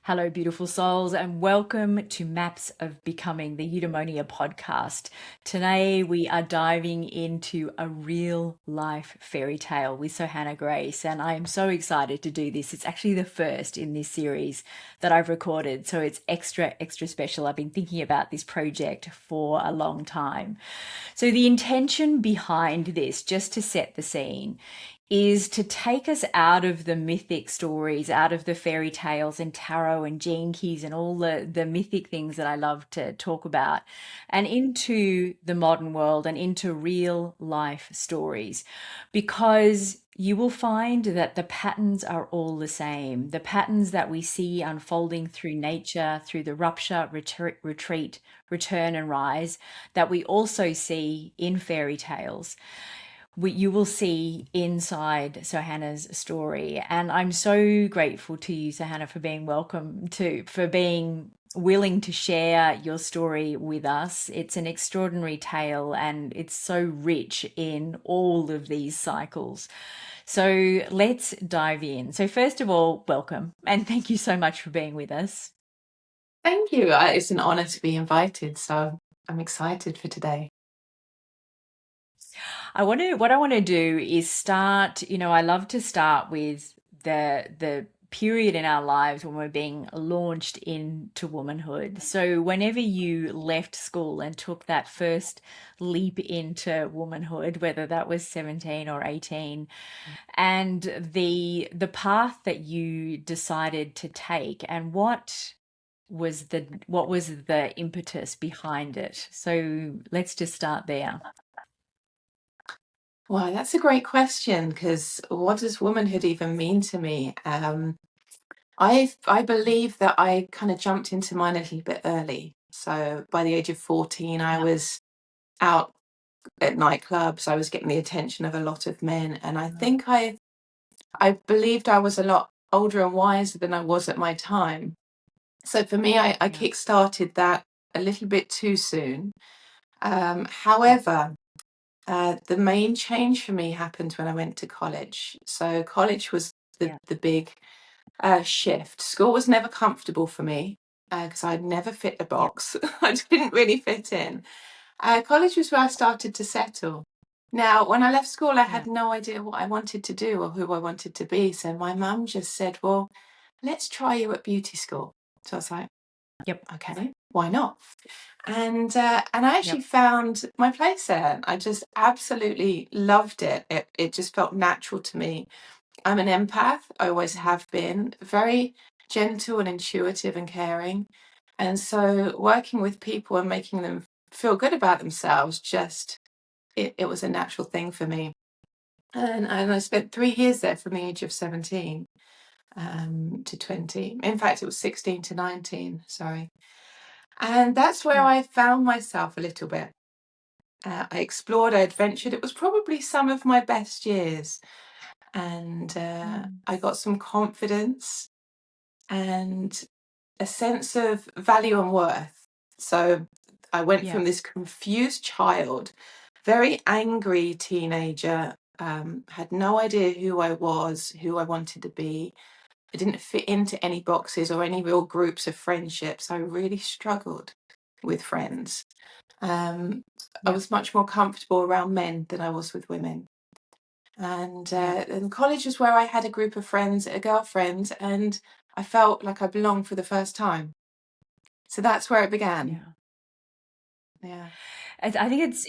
Hello, beautiful souls, and welcome to Maps of Becoming, the Eudaimonia Podcast. Today, we are diving into a real life fairy tale with Sohana Grace, and I am so excited to do this. It's actually the first in this series that I've recorded, so it's extra special. I've been thinking about this project for a long time. So, the intention behind this, just to set the scene, is to take us out of the mythic stories, out of the fairy tales and tarot and gene keys and all the mythic things that I love to talk about, and into the modern world and into real life stories. Because you will find that the patterns are all the same. The patterns that we see unfolding through nature, through the rupture, retreat, return, and rise, that we also see in fairy tales, you will see inside Sohana's story. And I'm so grateful to you, Sohana, for being willing to share your story with us. It's an extraordinary tale and it's so rich in all of these cycles. So let's dive in. So first of all, welcome and thank you so much for being with us. Thank you. It's an honor to be invited, so I'm excited for today. What I want to do is start, I love to start with the period in our lives when we're being launched into womanhood. So whenever you left school and took that first leap into womanhood, whether that was 17 or 18, and the path that you decided to take, and what was the impetus behind it? So let's just start there. Well, that's a great question, because what does womanhood even mean to me? I believe that I kind of jumped into mine a little bit early. So by the age of 14, I was out at nightclubs. I was getting the attention of a lot of men, and I think I believed I was a lot older and wiser than I was at my time. So for me, I kick-started that a little bit too soon. However, the main change for me happened when I went to college. So college was the big shift. School was never comfortable for me because I'd never fit a box. I didn't really fit in. College was where I started to settle. Now, when I left school, I had no idea what I wanted to do or who I wanted to be. So my mum just said, well, let's try you at beauty school. So I was like, okay, why not? And I actually found my place there. I just absolutely loved it. It just felt natural to me. I'm an empath. I always have been. Very gentle and intuitive and caring. And so working with people and making them feel good about themselves, it was a natural thing for me. And I spent 3 years there from the age of 17 to 20. In fact, it was 16 to 19, sorry. And that's where I found myself a little bit. I explored, I adventured. It was probably some of my best years. And I got some confidence and a sense of value and worth. So I went from this confused child, very angry teenager, had no idea who I was, who I wanted to be. I didn't fit into any boxes or any real groups of friendships. I really struggled with friends. I was much more comfortable around men than I was with women. And college was where I had a group of friends, a girlfriend, and I felt like I belonged for the first time. So that's where it began. Yeah. I think it's,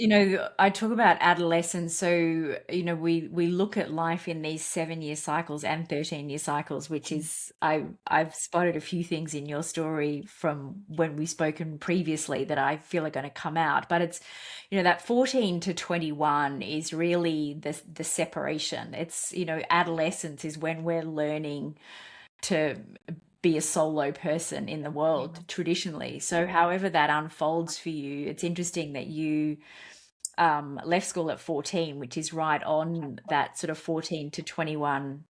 I talk about adolescence. So, we look at life in these 7-year cycles and 13-year cycles, which is, I've spotted a few things in your story from when we've spoken previously that I feel are going to come out. But it's, that 14 to 21 is really the separation. It's, adolescence is when we're learning to be a solo person in the world traditionally. So however that unfolds for you, it's interesting that you left school at 14, which is right on that sort of 14 to 21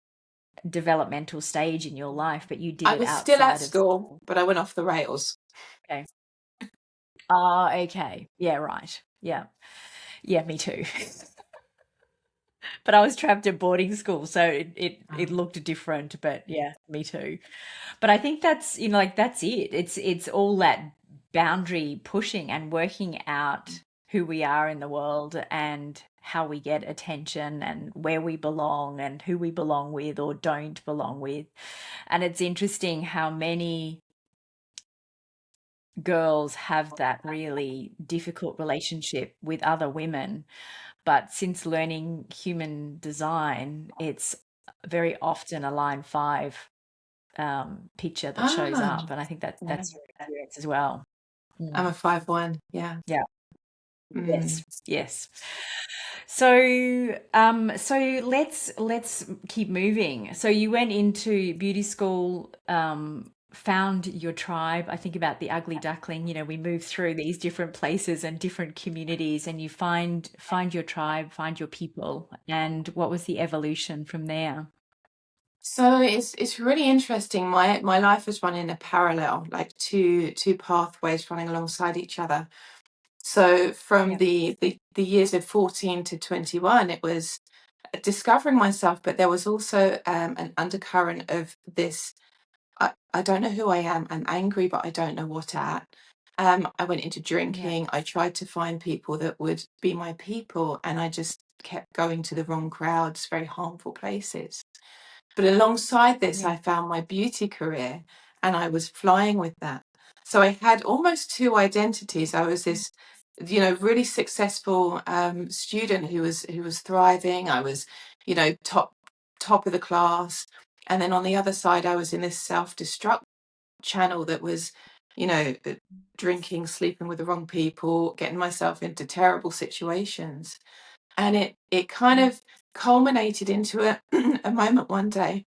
developmental stage in your life, but you did I it was outside still at of school, but I went off the rails. Okay. Oh, okay. Yeah, right. Yeah. Yeah, me too. But I was trapped at boarding school, so it Oh, looked different, but yeah, me too. But I think that's, like that's it. It's all that boundary pushing and working out who we are in the world and how we get attention and where we belong and who we belong with or don't belong with. And it's interesting how many girls have that really difficult relationship with other women. But since learning human design, it's very often a line five picture that shows ah, up. And I think that yeah. that's your experience as well. I'm Mm. a 5-1. Yeah. Yeah. Mm. Yes. Yes. So let's keep moving. So you went into beauty school, found your tribe. I think about the ugly duckling, we move through these different places and different communities and you find your tribe, find your people. And what was the evolution from there? So it's really interesting. My life has run in a parallel, like two pathways running alongside each other. So from Yeah. the years of 14 to 21, it was discovering myself, but there was also an undercurrent of this. I don't know who I am. I'm angry, but I don't know what at. I went into Yeah. drinking. I tried to find people that would be my people, and I just kept going to the wrong crowds, very harmful places. But alongside this, Yeah. I found my beauty career and I was flying with that. So I had almost two identities. I was this, really successful student who was thriving. I was, top of the class. And then on the other side, I was in this self-destruct channel that was, you know, uh, drinking, sleeping with the wrong people, getting myself into terrible situations. And it kind Yeah. of culminated into a, a moment one day.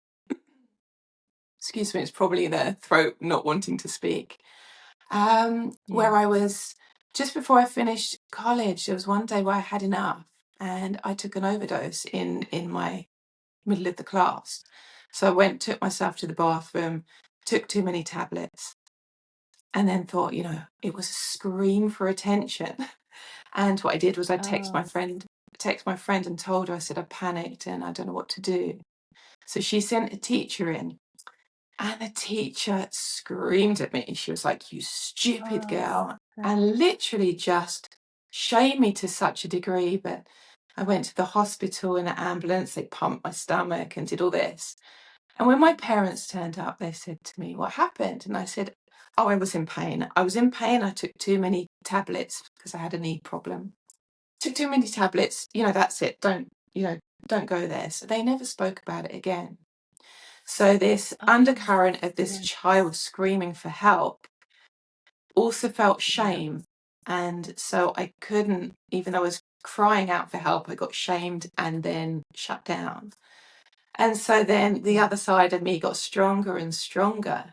Excuse me, it's probably the throat not wanting to speak. Yeah. Where I was just before I finished college, there was one day where I had enough and I took an overdose in my middle of the class. So I went, took myself to the bathroom, took too many tablets, and then thought, it was a scream for attention. And what I did was I Oh, text my friend and told her, I said, I panicked and I don't know what to do. So she sent a teacher in. And the teacher screamed at me. She was like, "You stupid oh, girl," okay. and literally just shamed me to such a degree. But I went to the hospital in an ambulance. They pumped my stomach and did all this. And when my parents turned up, they said to me, "What happened?" And I said, "Oh, I was in pain. I was in pain. I took too many tablets because I had a knee problem. Took too many tablets. That's it. Don't go there." So they never spoke about it again. So this Oh, undercurrent of this yeah. child screaming for help also felt Yeah. shame. And so I couldn't, even though I was crying out for help, I got shamed and then shut down. And so then the Yeah. other side of me got stronger and stronger.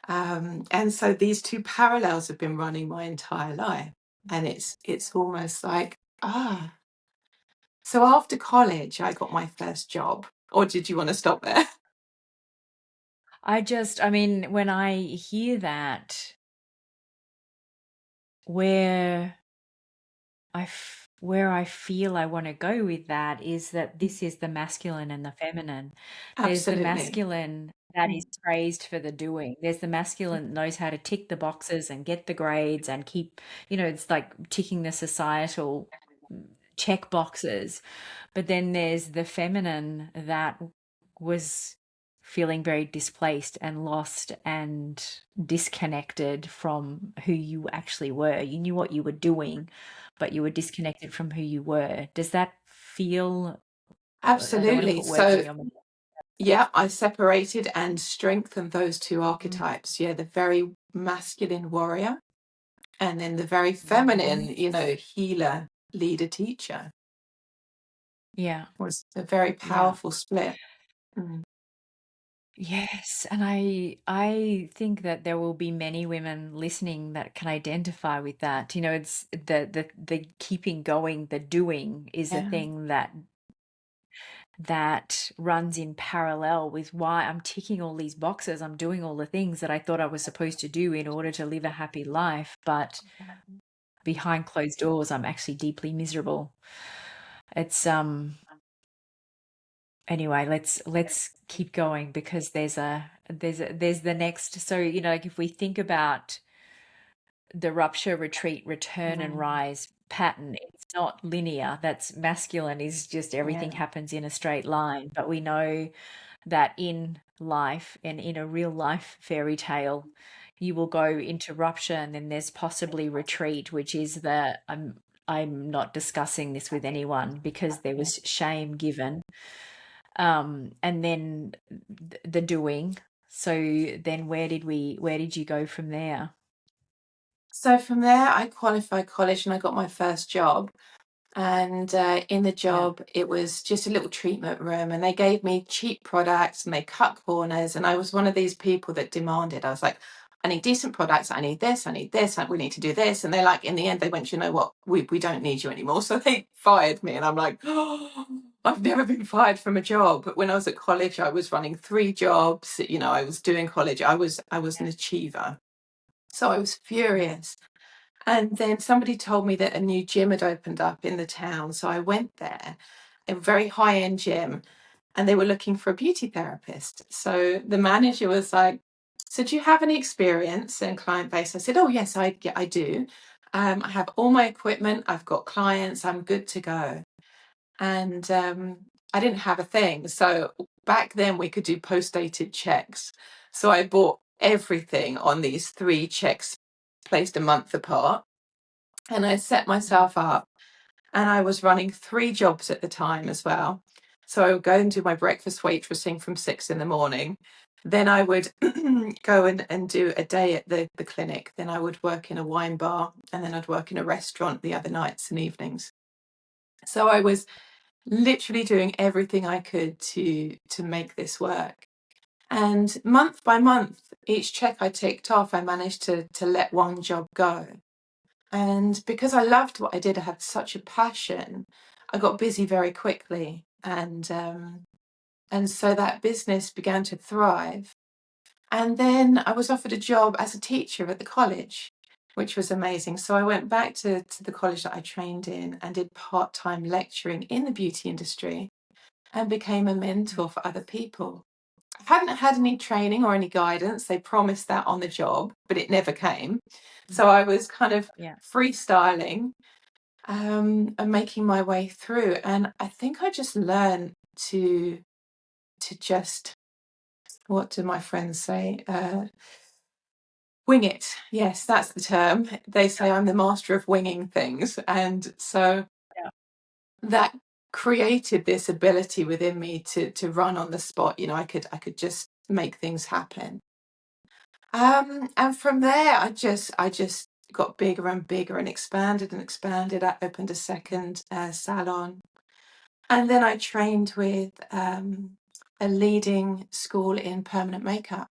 And so these two parallels have been running my entire life. And it's almost like, ah. So after college, I got my first job. Or did you want to stop there? I mean, when I hear that, where where I feel I want to go with that is that this is the masculine and the feminine. There's the Absolutely. masculine that is praised for the doing. There's the masculine that knows how to tick the boxes and get the grades and keep, it's like ticking the societal check boxes. But then there's the feminine that was feeling very displaced and lost and disconnected from who you actually were. You knew what you were doing, but you were disconnected from who you were. Does that feel, I don't want to Absolutely. put words in So your mouth. yeah, I separated and strengthened those two Mm, archetypes. Yeah, the very masculine warrior and then the very mhm. feminine, healer, leader, teacher Yeah, was a very yeah. powerful split. Mm. Yes, and I think that there will be many women listening that can identify with that. It's the keeping going, the doing is a Yeah, thing that runs in parallel with why I'm ticking all these boxes. I'm doing all the things that I thought I was supposed to do in order to live a happy life, but behind closed doors, I'm actually deeply miserable. It's anyway, let's keep going, because there's the next. So, like if we think about the rupture, retreat, return, and rise pattern, it's not linear. That's masculine, is just everything Yeah. happens in a straight line. But we know that in life, and in a real life fairy tale, you will go into rupture, and then there's possibly retreat, which is the I'm not discussing this with anyone because there was shame given. And then the doing. So then where did you go from there? So from there, I qualified college and I got my first job. And in the job, it was just a little treatment room, and they gave me cheap products and they cut corners. And I was one of these people that demanded. I was like, I need decent products. I need this. We need to do this. And they like, in the end, they went, you know what? We don't need you anymore. So they fired me. And I'm like, oh, I've never been fired from a job. But when I was at college, I was running 3 jobs. I was doing college. I was an achiever. So I was furious. And then somebody told me that a new gym had opened up in the town. So I went there, a very high-end gym, and they were looking for a beauty therapist. So the manager was like, so do you have any experience in client base? I said, oh, yes, I do. I have all my equipment. I've got clients. I'm good to go. And I didn't have a thing. So back then we could do post-dated checks. So I bought everything on these 3 checks placed a month apart. And I set myself up, and I was running 3 jobs at the time as well. So I would go and do my breakfast waitressing from 6 in the morning. Then I would go and do a day at the clinic. Then I would work in a wine bar, and then I'd work in a restaurant the other nights and evenings. So I was literally doing everything I could to make this work. And month by month, each check I ticked off, I managed to let one job go. And because I loved what I did, I had such a passion, I got busy very quickly. And so that business began to thrive. And then I was offered a job as a teacher at the college, which was amazing. So I went back to the college that I trained in and did part-time lecturing in the beauty industry and became a mentor for other people. I hadn't had any training or any guidance. They promised that on the job, but it never came. So I was kind of freestyling and making my way through. And I think I just learned to just, what do my friends say? Wing it. Yes, that's the term. They say I'm the master of winging things. And so that created this ability within me to run on the spot. I could just make things happen. And from there, I just got bigger and bigger and expanded and expanded. I opened a second salon, and then I trained with a leading school in permanent makeup.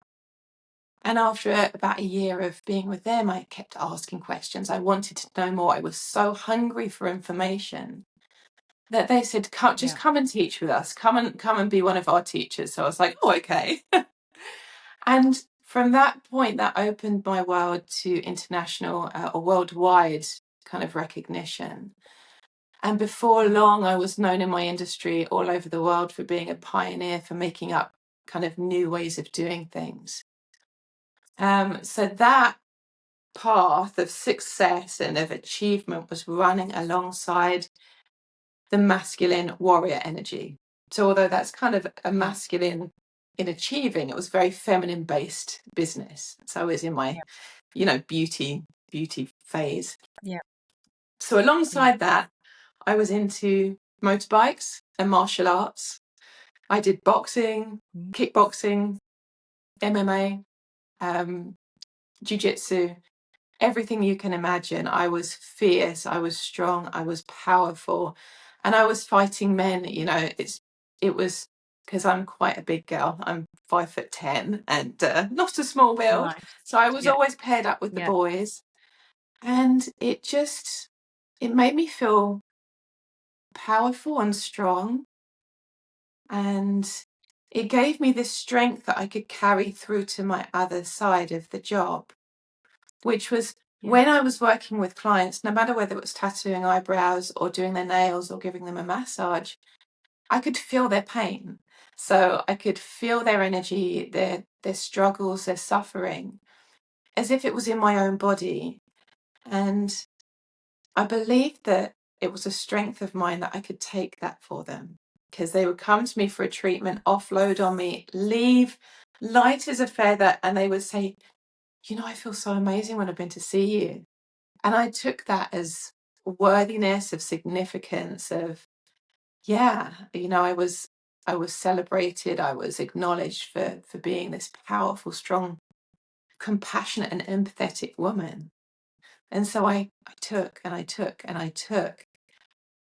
And after about a year of being with them, I kept asking questions. I wanted to know more. I was so hungry for information that they said, just come and teach with us. Come and be one of our teachers. So I was like, oh, okay. And from that point, that opened my world to international or worldwide kind of recognition. And before long, I was known in my industry all over the world for being a pioneer, for making up kind of new ways of doing things. So that path of success and of achievement was running alongside the masculine warrior energy. So although that's kind of a masculine in achieving, it was very feminine based business. So I was in my, beauty phase. Yeah. So alongside that, I was into motorbikes and martial arts. I did boxing, kickboxing, MMA, jiu-jitsu, everything you can imagine. I was fierce, I was strong, I was powerful, and I was fighting men. It was because I'm quite a big girl. I'm 5'10" and not a small build. Right. So I was always paired up with the boys, and it made me feel powerful and strong, and it gave me this strength that I could carry through to my other side of the job, which was when I was working with clients, no matter whether it was tattooing eyebrows or doing their nails or giving them a massage, I could feel their pain. So I could feel their energy, their struggles, their suffering, as if it was in my own body. And I believed that it was a strength of mine that I could take that for them, because they would come to me for a treatment, offload on me, leave light as a feather, and they would say, I feel so amazing when I've been to see you. And I took that as worthiness, of significance, of, I was celebrated, I was acknowledged for being this powerful, strong, compassionate and empathetic woman. And so I took and I took and I took.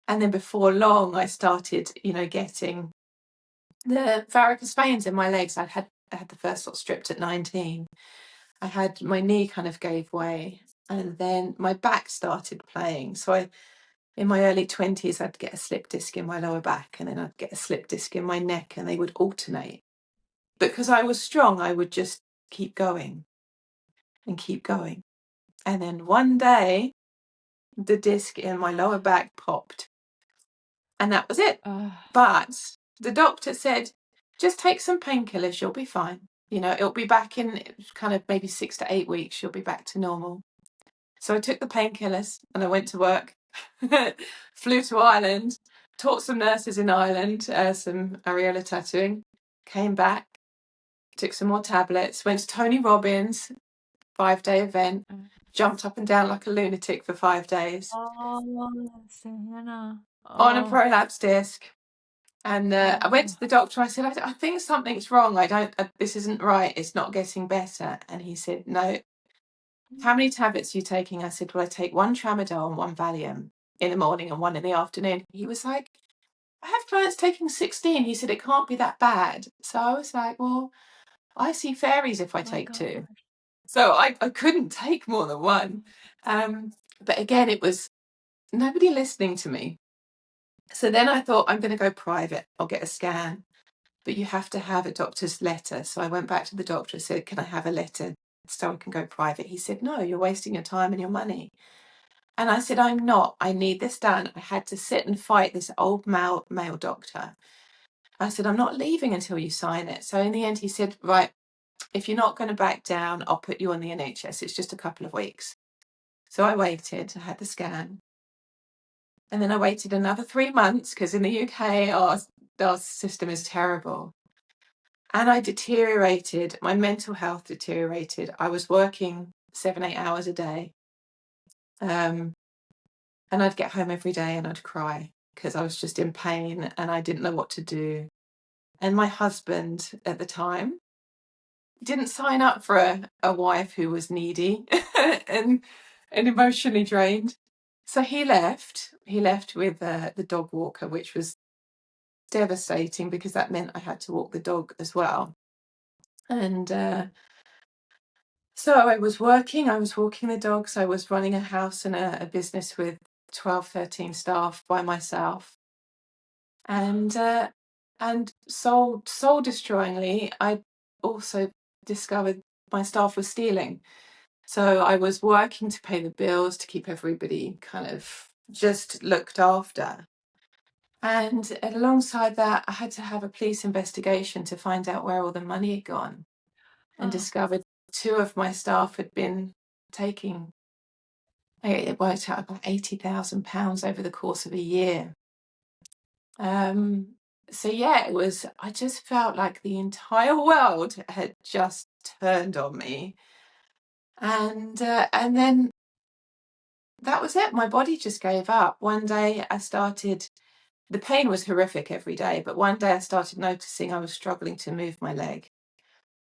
And then before long, I started, getting the varicose veins in my legs. I had the first lot stripped at 19. I had my knee kind of gave way, and then my back started playing. So in my early 20s, I'd get a slip disc in my lower back, and then I'd get a slip disc in my neck, and they would alternate. Because I was strong, I would just keep going and keep going. And then one day, the disc in my lower back popped, and that was it. But the doctor said, just take some painkillers, you'll be fine. It'll be back in kind of maybe 6 to 8 weeks, you'll be back to normal. So I took the painkillers and I went to work, flew to Ireland, taught some nurses in Ireland some areola tattooing, came back, took some more tablets, went to Tony Robbins, 5-day event, jumped up and down like a lunatic for 5 days. Sohana. On a prolapsed disc. And I went to the doctor. I said, I think something's wrong. This isn't right. It's not getting better. And he said, no. How many tablets are you taking? I said, well, I take 1 tramadol and 1 Valium in the morning and 1 in the afternoon. He was like, I have clients taking 16. He said, it can't be that bad. So I was like, well, I see fairies if I take 2. So I couldn't take more than 1. But again, it was nobody listening to me. So then I thought, I'm going to go private. I'll get a scan. But you have to have a doctor's letter. So I went back to the doctor and said, can I have a letter so I can go private? He said, no, you're wasting your time and your money. And I said, I'm not. I need this done. I had to sit and fight this old male doctor. I said, I'm not leaving until you sign it. So in the end, he said, right, if you're not going to back down, I'll put you on the NHS. It's just a couple of weeks. So I waited. I had the scan. And then I waited another 3 months because in the UK, our system is terrible. And I deteriorated. My mental health deteriorated. I was working 7-8 hours a day. And I'd get home every day and I'd cry because I was just in pain and I didn't know what to do. And my husband at the time didn't sign up for a wife who was needy and emotionally drained. So he left. He left with the dog walker, which was devastating because that meant I had to walk the dog as well. And so I was walking the dogs. I was running a house and a business with 12, 13 staff by myself. And soul destroyingly, I also discovered my staff was stealing. So I was working to pay the bills, to keep everybody kind of just looked after. And alongside that, I had to have a police investigation to find out where all the money had gone, and discovered 2 of my staff had been taking, it worked out about £80,000 over the course of a year. So yeah, I just felt like the entire world had just turned on me. And then that was it. My body just gave up. One day the pain was horrific every day, but one day I started noticing I was struggling to move my leg.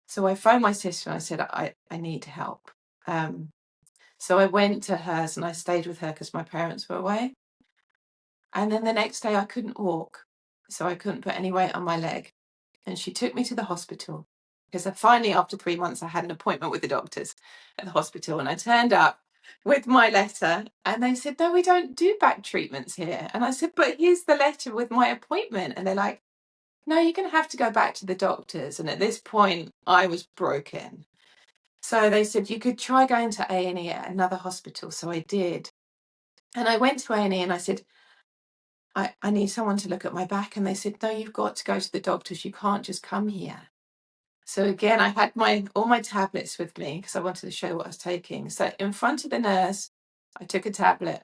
So I phoned my sister and I said, I need help. So I went to hers and I stayed with her because my parents were away. And then the next day I couldn't walk. So I couldn't put any weight on my leg. And she took me to the hospital because finally, after 3 months, I had an appointment with the doctors at the hospital. And I turned up with my letter and they said, no, we don't do back treatments here. And I said, but here's the letter with my appointment. And they're like, no, you're going to have to go back to the doctors. And at this point, I was broken. So they said, you could try going to A&E at another hospital. So I did. And I went to A&E and I said, I need someone to look at my back. And they said, no, you've got to go to the doctors. You can't just come here. So again, I had all my tablets with me because I wanted to show what I was taking. So in front of the nurse, I took a tablet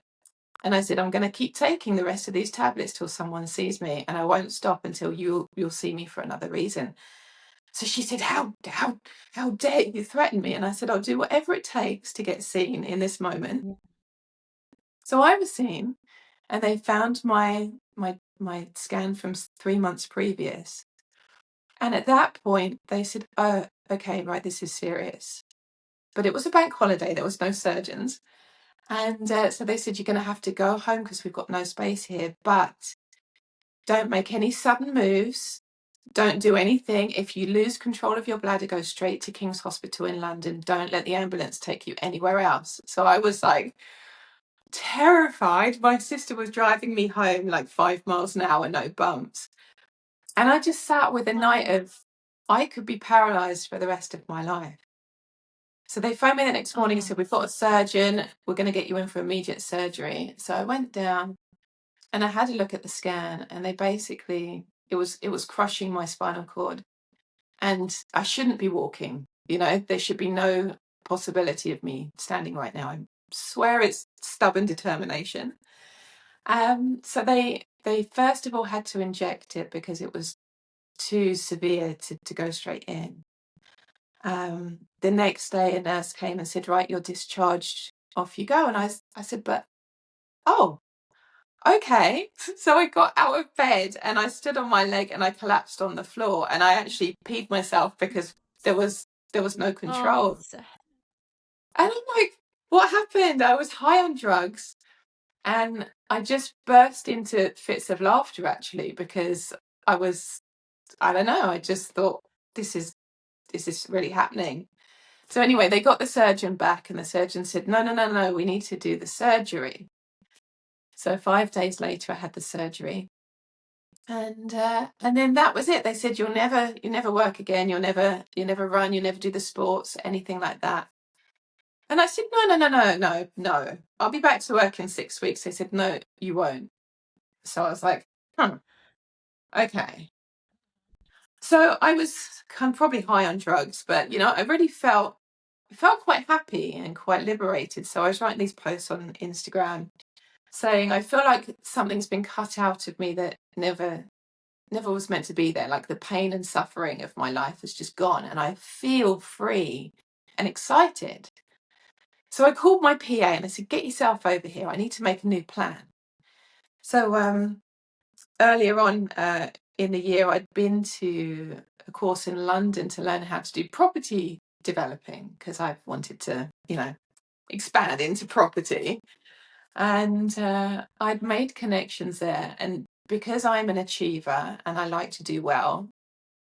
and I said, I'm going to keep taking the rest of these tablets till someone sees me, and I won't stop until you'll see me for another reason. So she said, how dare you threaten me? And I said, I'll do whatever it takes to get seen in this moment. Yeah. So I was seen, and they found my scan from 3 months previous. And at that point, they said, oh, okay, right, this is serious. But it was a bank holiday. There was no surgeons. And so they said, you're going to have to go home because we've got no space here. But don't make any sudden moves. Don't do anything. If you lose control of your bladder, go straight to King's Hospital in London. Don't let the ambulance take you anywhere else. So I was like terrified. My sister was driving me home like 5 miles an hour, no bumps. And I just sat with a night of, I could be paralyzed for the rest of my life. So they phoned me the next morning and said, we've got a surgeon. We're going to get you in for immediate surgery. So I went down and I had a look at the scan, and they basically, it was crushing my spinal cord. And I shouldn't be walking. There should be no possibility of me standing right now. I swear it's stubborn determination. So they first of all had to inject it because it was too severe to go straight in. The next day, a nurse came and said, right, you're discharged, off you go. And I said, but, oh, okay. So I got out of bed and I stood on my leg and I collapsed on the floor, and I actually peed myself because there was no control. And I'm like, what happened? I was high on drugs, and I just burst into fits of laughter, actually, because I don't know, I just thought, this is really happening. So anyway, they got the surgeon back, and the surgeon said, no, we need to do the surgery. So 5 days later, I had the surgery. And then that was it. They said, you never work again. You never run. You never do the sports, anything like that. And I said, no. I'll be back to work in 6 weeks. They said, no, you won't. So I was like, okay. So I was kind of probably high on drugs, but I really felt quite happy and quite liberated. So I was writing these posts on Instagram saying, I feel like something's been cut out of me that never was meant to be there. Like, the pain and suffering of my life has just gone, and I feel free and excited. So I called my PA and I said, get yourself over here. I need to make a new plan. So earlier on in the year, I'd been to a course in London to learn how to do property developing, because I wanted to, expand into property. And I'd made connections there. And because I'm an achiever and I like to do well,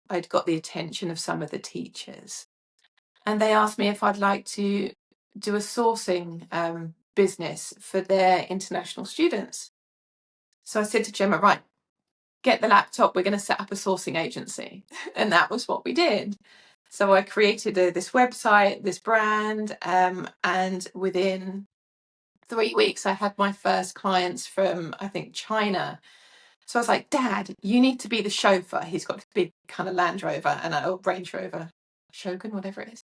I'd got the attention of some of the teachers. And they asked me if I'd like to do a sourcing business for their international students. So I said to Gemma, right, get the laptop, we're going to set up a sourcing agency. And that was what we did. So I created this website, this brand, and within 3 weeks, I had my first clients from, I think, China. So I was like, Dad, you need to be the chauffeur. He's got a big kind of Land Rover and a Range Rover, Shogun, whatever it is.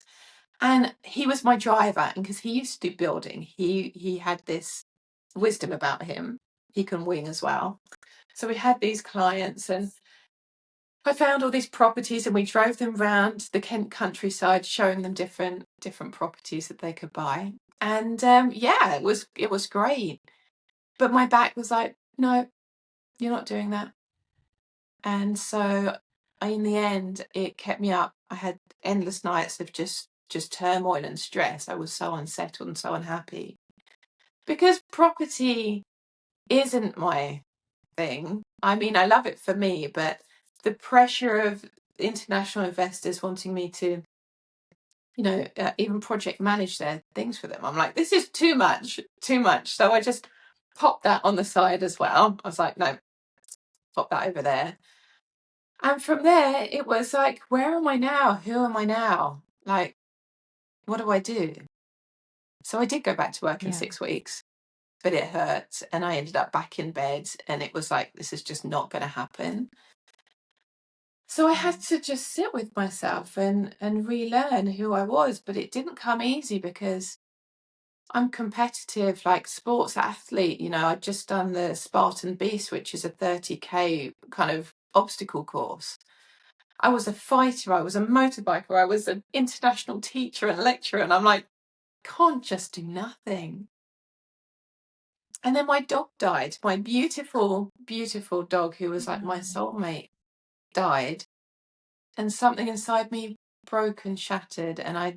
And he was my driver. And because he used to do building, he had this wisdom about him. He can wing as well. So we had these clients, and I found all these properties, and we drove them around the Kent countryside, showing them different properties that they could buy. And it was great. But my back was like, no, you're not doing that. And so in the end, it kept me up. I had endless nights of just turmoil and stress. I was so unsettled and so unhappy. Because property isn't my thing. I mean, I love it for me, but the pressure of international investors wanting me to, even project manage their things for them, I'm like, this is too much. So I just popped that on the side as well. I was like, no, pop that over there. And from there, it was like, where am I now? Who am I now? Like, what do I do? So I did go back to work in 6 weeks. but it hurt. And I ended up back in bed, and it was like, this is just not going to happen. So I had to just sit with myself and relearn who I was. But it didn't come easy because I'm competitive, like sports athlete. You know, I'd just done the Spartan Beast, which is a 30K kind of obstacle course. I was a fighter, I was a motorbiker, I was an international teacher and lecturer, and I'm like, can't just do nothing. And then my dog died. My beautiful, beautiful dog, who was like my soulmate, died. And something inside me broke and shattered, and I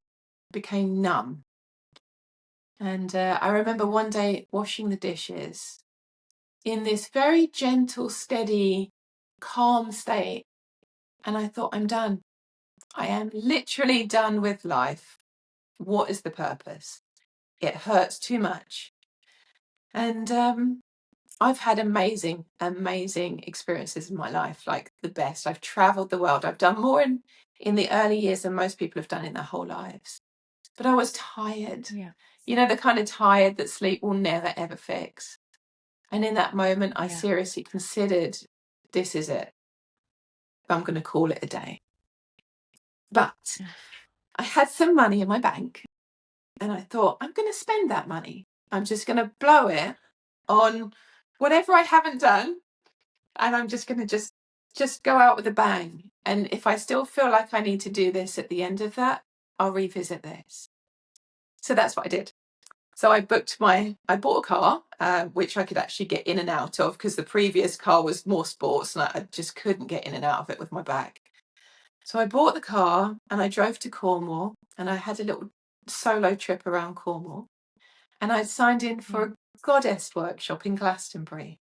became numb. And I remember one day washing the dishes in this very gentle, steady, calm state. And I thought, I'm done. I am literally done with life. What is the purpose? It hurts too much. And I've had amazing, amazing experiences in my life, like the best. I've traveled the world. I've done more in the early years than most people have done in their whole lives. But I was tired. Yeah. You know, the kind of tired that sleep will never, ever fix. And in that moment, I seriously considered, this is it. I'm going to call it a day. But I had some money in my bank, and I thought, I'm going to spend that money. I'm just going to blow it on whatever I haven't done. And I'm just going to just go out with a bang. And if I still feel like I need to do this at the end of that, I'll revisit this. So that's what I did. So I bought a car, which I could actually get in and out of, because the previous car was more sports and I just couldn't get in and out of it with my back. So I bought the car and I drove to Cornwall, and I had a little solo trip around Cornwall. And I signed in for a goddess workshop in Glastonbury.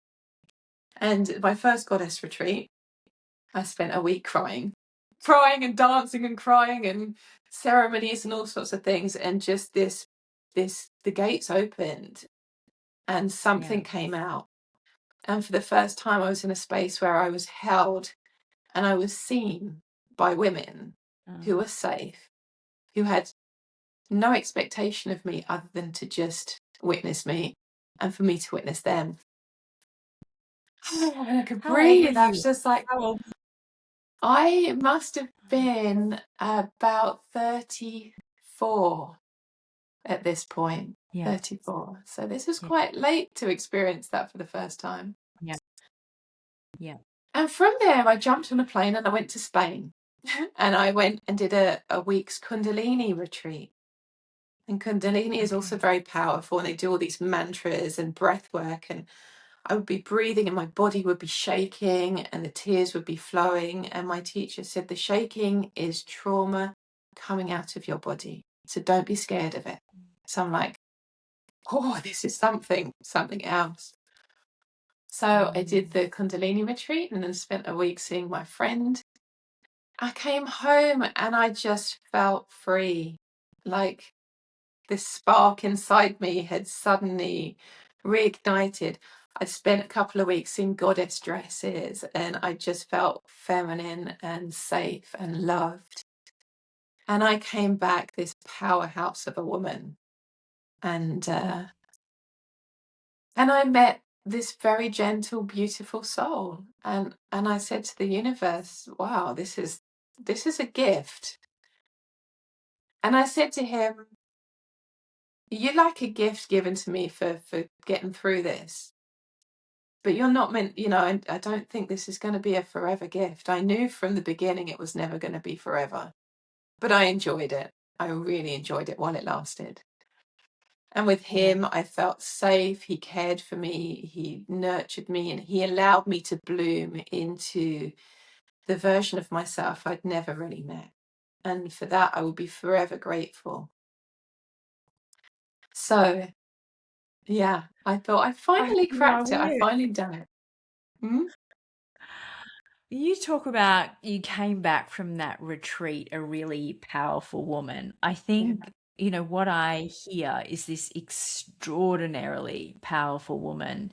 And my first goddess retreat, I spent a week crying and dancing and crying and ceremonies and all sorts of things. And just the gates opened and something came out. And for the first time, I was in a space where I was held and I was seen by women who were safe, who had no expectation of me other than to just witness me and for me to witness them. I could breathe. I was just like, I must have been about 34 at this point. 34. So this was quite late to experience that for the first time. Yeah. And from there, I jumped on a plane and I went to Spain. And I went and did a week's Kundalini retreat. And Kundalini is also very powerful. And they do all these mantras and breath work. And I would be breathing and my body would be shaking and the tears would be flowing. And my teacher said, the shaking is trauma coming out of your body. So don't be scared of it. So I'm like, oh, this is something else. So I did the Kundalini retreat and then spent a week seeing my friend. I came home and I just felt free. Like this spark inside me had suddenly reignited. I'd spent a couple of weeks in goddess dresses and I just felt feminine and safe and loved. And I came back this powerhouse of a woman. And I met this very gentle, beautiful soul. And I said to the universe, wow, this is a gift. And I said to him, you're like a gift given to me for getting through this. But you're not meant, you know, I don't think this is going to be a forever gift. I knew from the beginning it was never going to be forever. But I enjoyed it. I really enjoyed it while it lasted. And with him, I felt safe. He cared for me. He nurtured me and he allowed me to bloom into the version of myself I'd never really met. And for that, I will be forever grateful. So, yeah, I thought I finally cracked it. I finally done it. Mm-hmm. You talk about you came back from that retreat a really powerful woman. I think, you know, what I hear is this extraordinarily powerful woman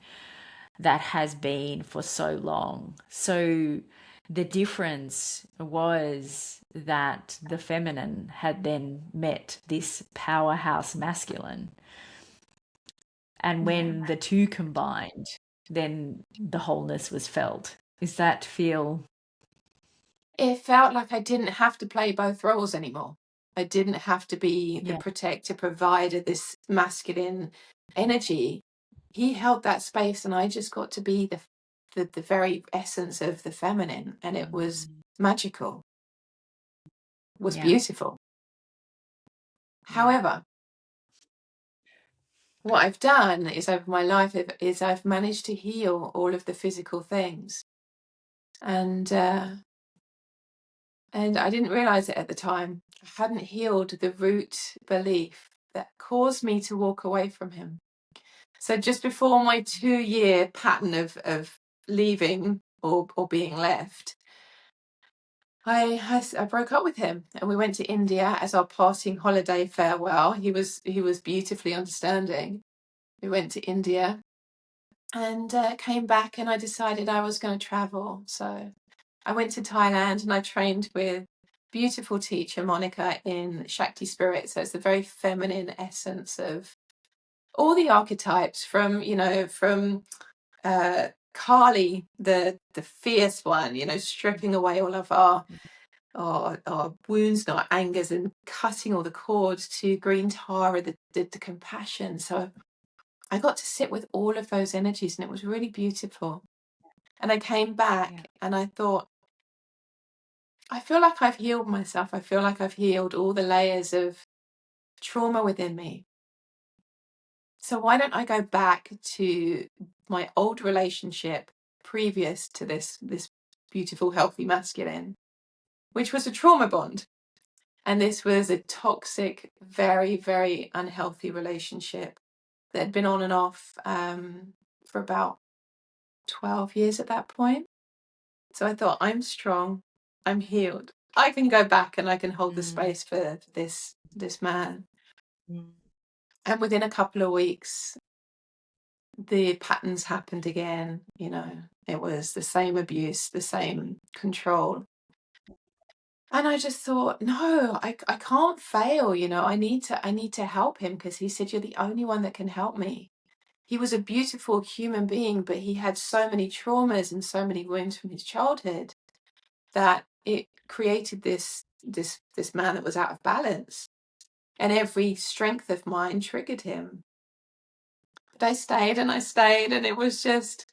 that has been for so long. So the difference was that the feminine had then met this powerhouse masculine. And when the two combined, then the wholeness was felt. Is that feel? It felt like I didn't have to play both roles anymore. I didn't have to be the protector, provider, this masculine energy. He held that space, and I just got to be the very essence of the feminine, and it was magical. It was beautiful. However, what I've done is over my life is I've managed to heal all of the physical things, and I didn't realize it at the time. I hadn't healed the root belief that caused me to walk away from him. So just before my 2-year pattern of leaving or being left, I broke up with him, and we went to India as our parting holiday farewell. He was beautifully understanding. We went to India and came back, and I decided I was going to travel. So I went to Thailand, and I trained with beautiful teacher Monica in Shakti Spirit. So it's the very feminine essence of all the archetypes from Kali, the fierce one, stripping away all of our wounds and our angers and cutting all the cords, to green Tara, the compassion. So I got to sit with all of those energies, and it was really beautiful. And I came back and I thought, I feel like I've healed myself. I feel like I've healed all the layers of trauma within me. So why don't I go back to my old relationship previous to this beautiful, healthy masculine, which was a trauma bond. And this was a toxic, very, very unhealthy relationship that had been on and off for about 12 years at that point. So I thought, I'm strong, I'm healed. I can go back and I can hold the space for this man. And within a couple of weeks, the patterns happened again. It was the same abuse, the same control. And I just thought, no, I can't fail. I need to help him, because he said, you're the only one that can help me. He was a beautiful human being, but he had so many traumas and so many wounds from his childhood that it created this man that was out of balance, and every strength of mine triggered him. But I stayed and I stayed, and it was just,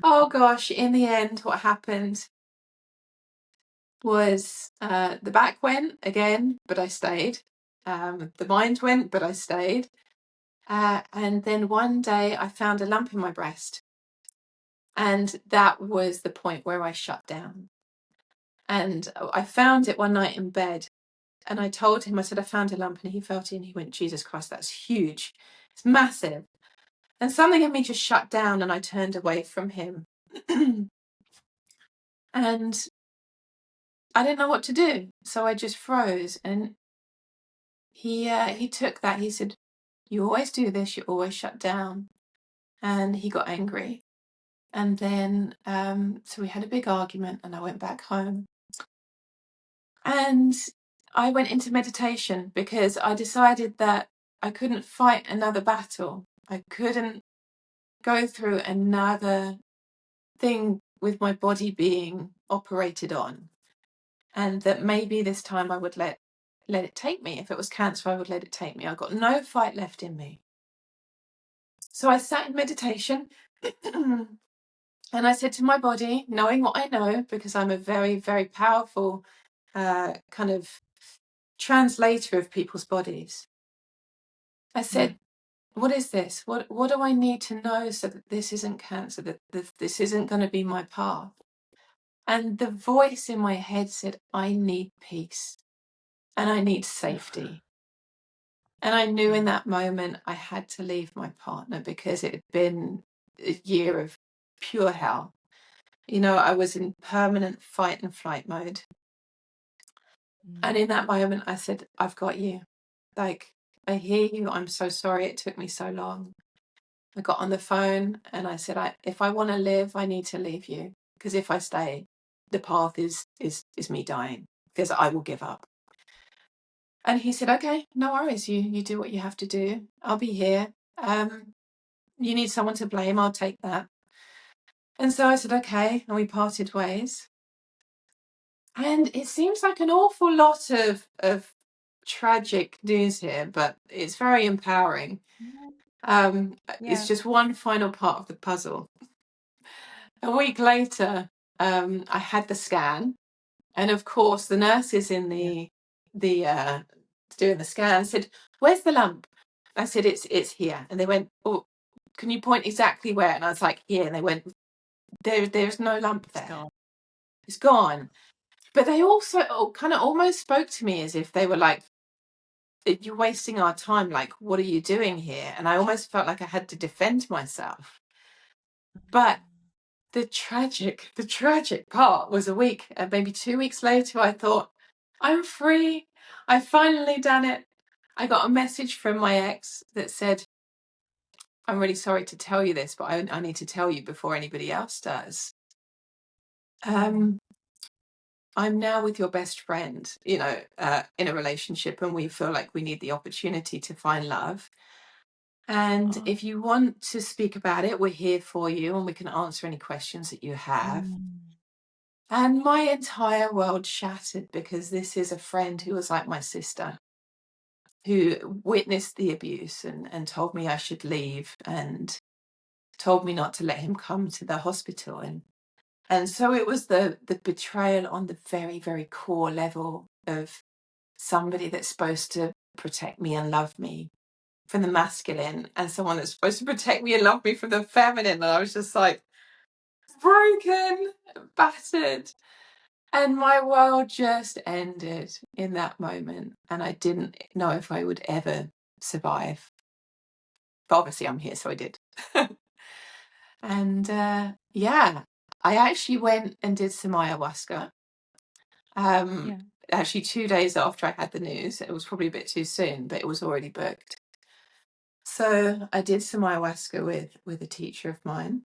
oh gosh, in the end, what happened was the back went again, but I stayed. The mind went, but I stayed. And then one day I found a lump in my breast. And that was the point where I shut down. And I found it one night in bed. And I told him, I said, I found a lump, and he felt it, and he went, Jesus Christ, that's huge. It's massive. And something in me just shut down, and I turned away from him. And I didn't know what to do. So I just froze. And he took that. He said, you always do this. You always shut down. And he got angry. And then, so we had a big argument, and I went back home. And I went into meditation, because I decided that I couldn't fight another battle. I couldn't go through another thing with my body being operated on. And that maybe this time I would let it take me. If it was cancer, I would let it take me. I got no fight left in me. So I sat in meditation and I said to my body, knowing what I know, because I'm a very, very powerful kind of translator of people's bodies. I said, what is this? What do I need to know so that this isn't cancer, that this isn't going to be my path? And the voice in my head said, I need peace and I need safety. And I knew in that moment I had to leave my partner, because it had been a year of pure hell. I was in permanent fight and flight mode. And in that moment I said, I've got you. Like, I hear you. I'm so sorry it took me so long. I got on the phone and I said, if I want to live, I need to leave you. Because if I stay, the path is me dying, because I will give up. And he said, okay, no worries. You do what you have to do. I'll be here. you need someone to blame, I'll take that. And so I said, okay, and we parted ways. And it seems like an awful lot of tragic news here, but it's very empowering. It's just one final part of the puzzle. A week later, I had the scan, and of course, the nurses in the doing the scan said, "Where's the lump?" I said, "It's here," and they went, "Oh, can you point exactly where?" And I was like, "Here," and they went, "There's no lump there. It's gone." But they also kind of almost spoke to me as if they were like, "You're wasting our time. Like, what are you doing here?" And I almost felt like I had to defend myself. But the tragic part was a week, and maybe 2 weeks later, I thought, I'm free. I've finally done it. I got a message from my ex that said, I'm really sorry to tell you this, but I need to tell you before anybody else does. I'm now with your best friend, in a relationship, and we feel like we need the opportunity to find love. And if you want to speak about it, we're here for you, and we can answer any questions that you have. And my entire world shattered, because this is a friend who was like my sister, who witnessed the abuse and told me I should leave, and told me not to let him come to the hospital. And so it was the betrayal on the very, very core level of somebody that's supposed to protect me and love me from the masculine, and someone that's supposed to protect me and love me from the feminine. And I was just like broken, battered. And my world just ended in that moment. And I didn't know if I would ever survive. But obviously I'm here, so I did. And I actually went and did some ayahuasca. Actually 2 days after I had the news. It was probably a bit too soon, but it was already booked. So I did some ayahuasca with a teacher of mine.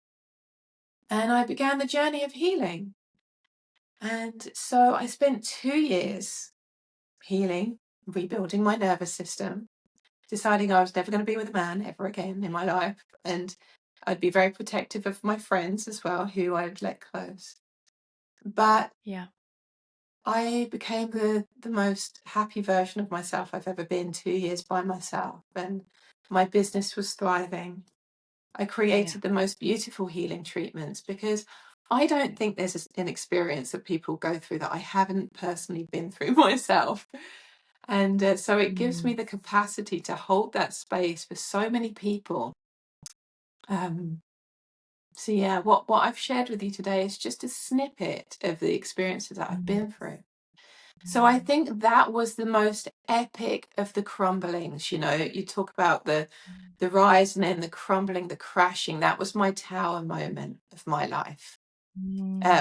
And I began the journey of healing. And so I spent 2 years healing, rebuilding my nervous system, deciding I was never going to be with a man ever again in my life. And I'd be very protective of my friends as well, who I'd let close. But I became the most happy version of myself I've ever been, 2 years by myself. And my business was thriving. I created the most beautiful healing treatments, because I don't think there's an experience that people go through that I haven't personally been through myself. And so it gives me the capacity to hold that space for so many people. What I've shared with you today is just a snippet of the experiences that I've been through. So I think that was the most epic of the crumblings. You talk about the rise and then the crumbling, the crashing. That was my tower moment of my life.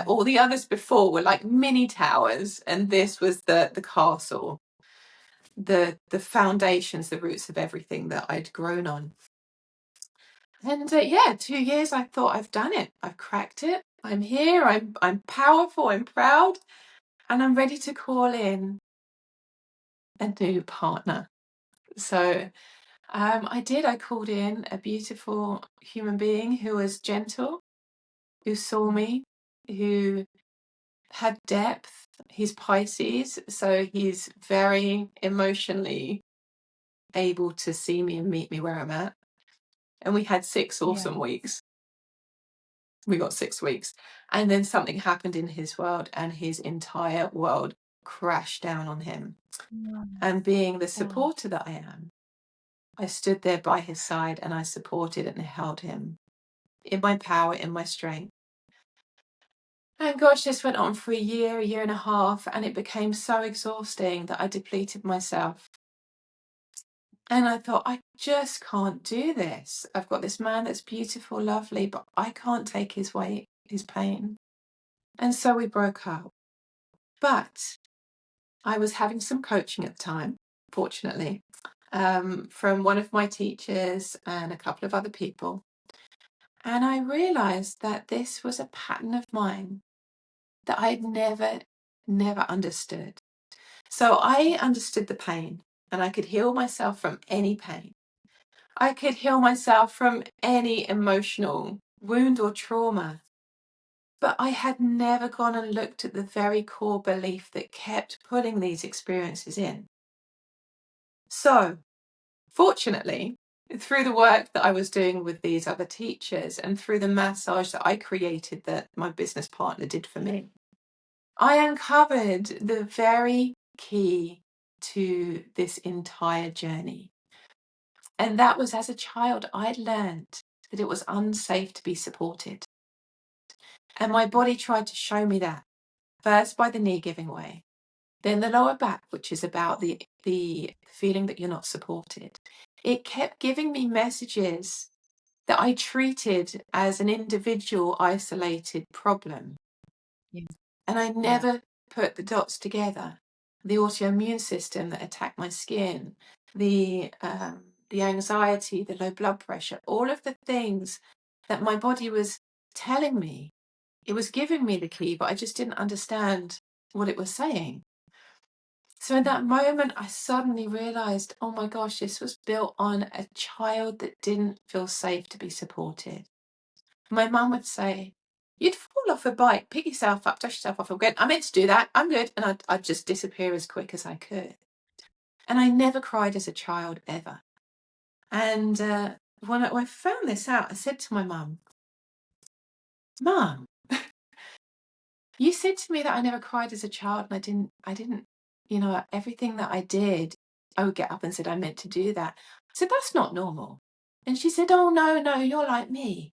All the others before were like mini towers, and this was the castle, the foundations, the roots of everything that I'd grown on. And 2 years, I thought, I've done it. I've cracked it. I'm here. I'm powerful. I'm proud, and I'm ready to call in a new partner. So I did. I called in a beautiful human being who was gentle, who saw me, who had depth. He's Pisces, so he's very emotionally able to see me and meet me where I'm at. And we had 6 awesome weeks. We got 6 weeks. And then something happened in his world, and his entire world crashed down on him. And being the supporter that I am, I stood there by his side, and I supported and held him in my power, in my strength. And gosh, this went on for a year and a half, and it became so exhausting that I depleted myself. And I thought, I just can't do this. I've got this man that's beautiful, lovely, but I can't take his weight, his pain. And so we broke up. But I was having some coaching at the time, fortunately, from one of my teachers and a couple of other people. And I realized that this was a pattern of mine that I had never understood. So I understood the pain, and I could heal myself from any pain. I could heal myself from any emotional wound or trauma. But I had never gone and looked at the very core belief that kept pulling these experiences in. So, fortunately, through the work that I was doing with these other teachers and through the massage that I created that my business partner did for me, I uncovered the very key to this entire journey. And that was, as a child, I'd learned that it was unsafe to be supported. And my body tried to show me that, first by the knee giving way, then the lower back, which is about the feeling that you're not supported. It kept giving me messages that I treated as an individual isolated problem. Yeah. And I never put the dots together. The autoimmune system that attacked my skin, the anxiety, the low blood pressure, all of the things that my body was telling me. It was giving me the key, but I just didn't understand what it was saying. So in that moment, I suddenly realized, oh my gosh, this was built on a child that didn't feel safe to be supported. My mum would say, you'd fall off a bike, pick yourself up, dust yourself off again. I meant to do that. I'm good. And I'd just disappear as quick as I could. And I never cried as a child, ever. And when I found this out, I said to my mum, Mum, you said to me that I never cried as a child, and I didn't, everything that I did, I would get up and said I meant to do that. I said, that's not normal. And she said, oh, no, you're like me.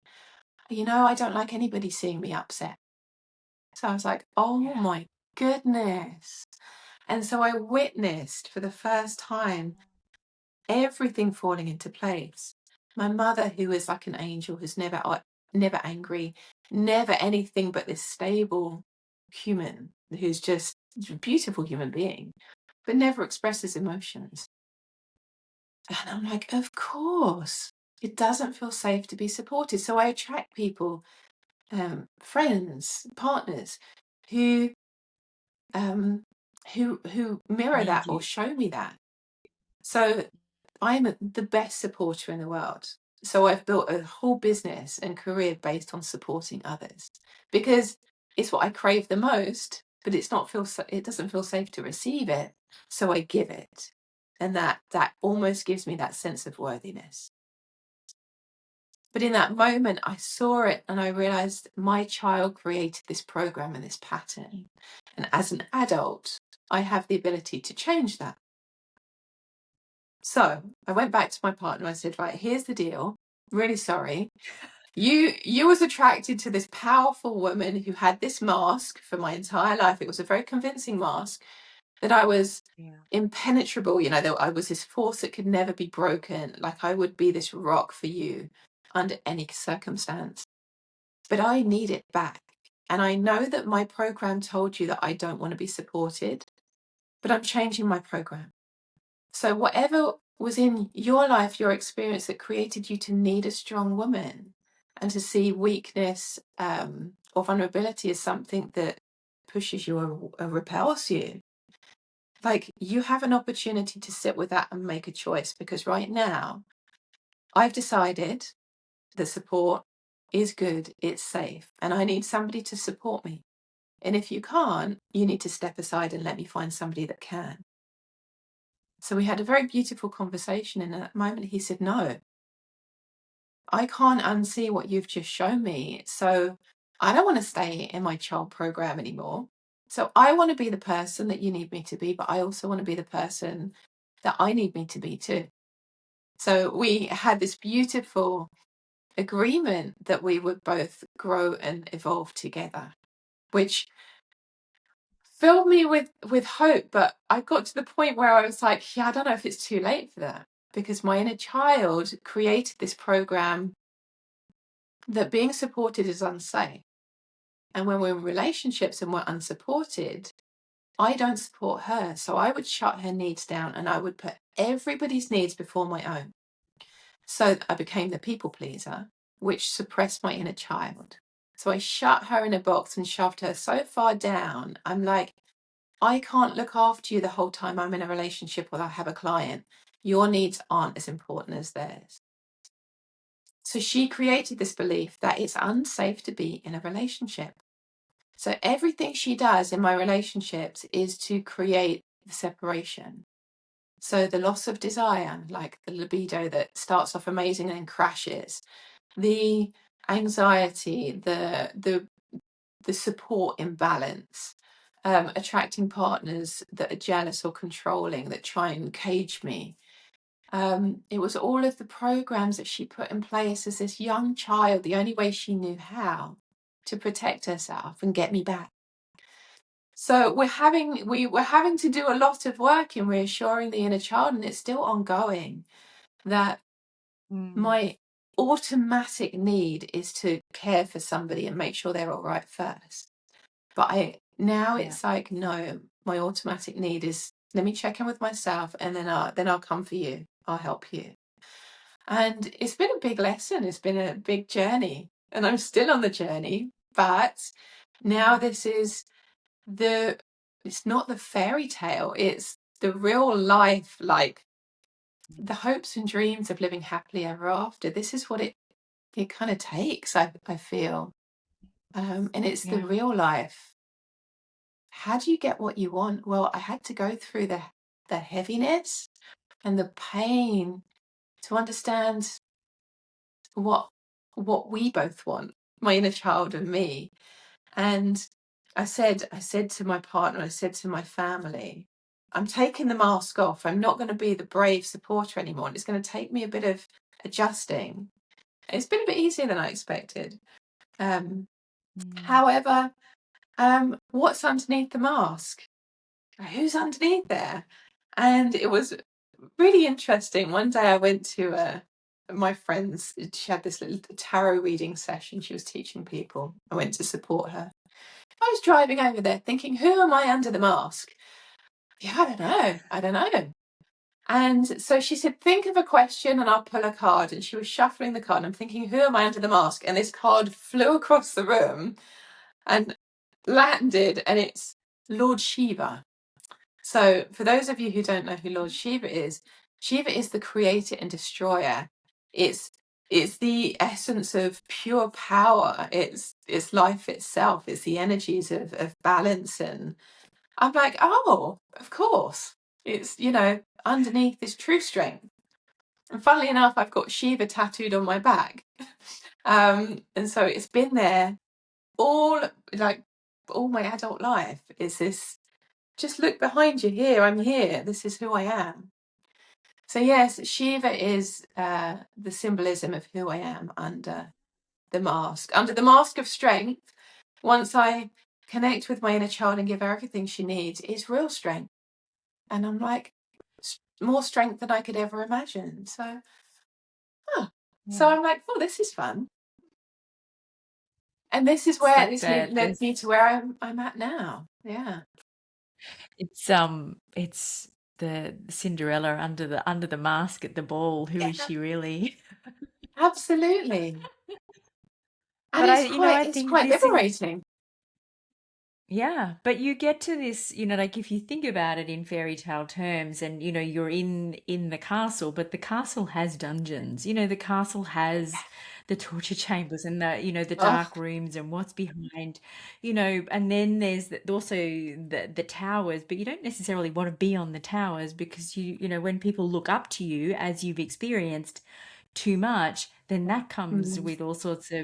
I don't like anybody seeing me upset. So I was like, oh my goodness. And so I witnessed for the first time everything falling into place. My mother, who is like an angel, who's never angry, never anything but this stable human, who's just a beautiful human being, but never expresses emotions. And I'm like, of course, it doesn't feel safe to be supported. So I attract people, friends, partners who mirror that or show me that. So I'm the best supporter in the world. So I've built a whole business and career based on supporting others because it's what I crave the most, but it doesn't feel safe to receive it. So I give it. And that almost gives me that sense of worthiness. But in that moment, I saw it and I realized my child created this program and this pattern. And as an adult, I have the ability to change that. So I went back to my partner. I said, right, here's the deal. Really sorry. You was attracted to this powerful woman who had this mask for my entire life. It was a very convincing mask that I was impenetrable. That I was this force that could never be broken. Like I would be this rock for you under any circumstance. But I need it back. And I know that my program told you that I don't want to be supported, but I'm changing my program. So whatever was in your life, your experience that created you to need a strong woman and to see weakness or vulnerability as something that pushes you or repels you, like you have an opportunity to sit with that and make a choice, because right now I've decided that support is good, it's safe, and I need somebody to support me. And if you can't, you need to step aside and let me find somebody that can. So we had a very beautiful conversation, and at that moment he said, no, I can't unsee what you've just shown me. So I don't want to stay in my child program anymore. So I want to be the person that you need me to be, but I also want to be the person that I need me to be too. So we had this beautiful agreement that we would both grow and evolve together, which filled me with hope. But I got to the point where I was like, yeah, I don't know if it's too late for that, because my inner child created this program that being supported is unsafe. And when we're in relationships and we're unsupported, I don't support her. So I would shut her needs down and I would put everybody's needs before my own. So I became the people pleaser, which suppressed my inner child. So I shut her in a box and shoved her so far down. I'm like, I can't look after you the whole time I'm in a relationship or I have a client. Your needs aren't as important as theirs. So she created this belief that it's unsafe to be in a relationship. So everything she does in my relationships is to create the separation. So the loss of desire, like the libido that starts off amazing and then crashes, the anxiety, the support imbalance, attracting partners that are jealous or controlling, that try and cage me. It was all of the programs that she put in place as this young child, the only way she knew how to protect herself and get me back. So we were having to do a lot of work in reassuring the inner child, and it's still ongoing, that my automatic need is to care for somebody and make sure they're all right first. But now it's like, no, my automatic need is, let me check in with myself, and then I'll come for you. I'll help you. And it's been a big lesson. It's been a big journey, and I'm still on the journey. But now this is it's not the fairy tale. It's the real life, like the hopes and dreams of living happily ever after. This is what it kind of takes, I feel. And it's the real life. How do you get what you want? Well, I had to go through the heaviness and the pain to understand what we both want, my inner child and me. And I said to my partner, I said to my family, I'm taking the mask off. I'm not going to be the brave supporter anymore. It's going to take me a bit of adjusting. It's been a bit easier than I expected. However, what's underneath the mask? Who's underneath there? And it was really interesting. One day I went to my friend's, she had this little tarot reading session she was teaching people. I went to support her. I was driving over there thinking, who am I under the mask? Yeah, I don't know. And so she said, think of a question and I'll pull a card. And she was shuffling the card. And I'm thinking, who am I under the mask? And this card flew across the room and landed, and it's Lord Shiva. So for those of you who don't know who Lord Shiva is the creator and destroyer. It's the essence of pure power. It's life itself. It's the energies of balance. And I'm like, oh, of course. It's, underneath this true strength. And funnily enough, I've got Shiva tattooed on my back. And so it's been there all my adult life. Is this, just look behind you, here, I'm here. This is who I am. So yes, Shiva is the symbolism of who I am under the mask of strength. Once I connect with my inner child and give her everything she needs, it's real strength. And I'm like, more strength than I could ever imagine. So, so I'm like, oh, this is fun. And this is where this led me to where I'm at now. Yeah. It's the Cinderella under the mask at the ball. Who is she really? Absolutely. And But it's quite liberating. Yeah, but you get to this, like if you think about it in fairy tale terms, and you're in the castle, but the castle has dungeons. The castle has the torture chambers and the dark rooms and what's behind, and then there's also the towers, but you don't necessarily want to be on the towers because when people look up to you, as you've experienced too much, then that comes with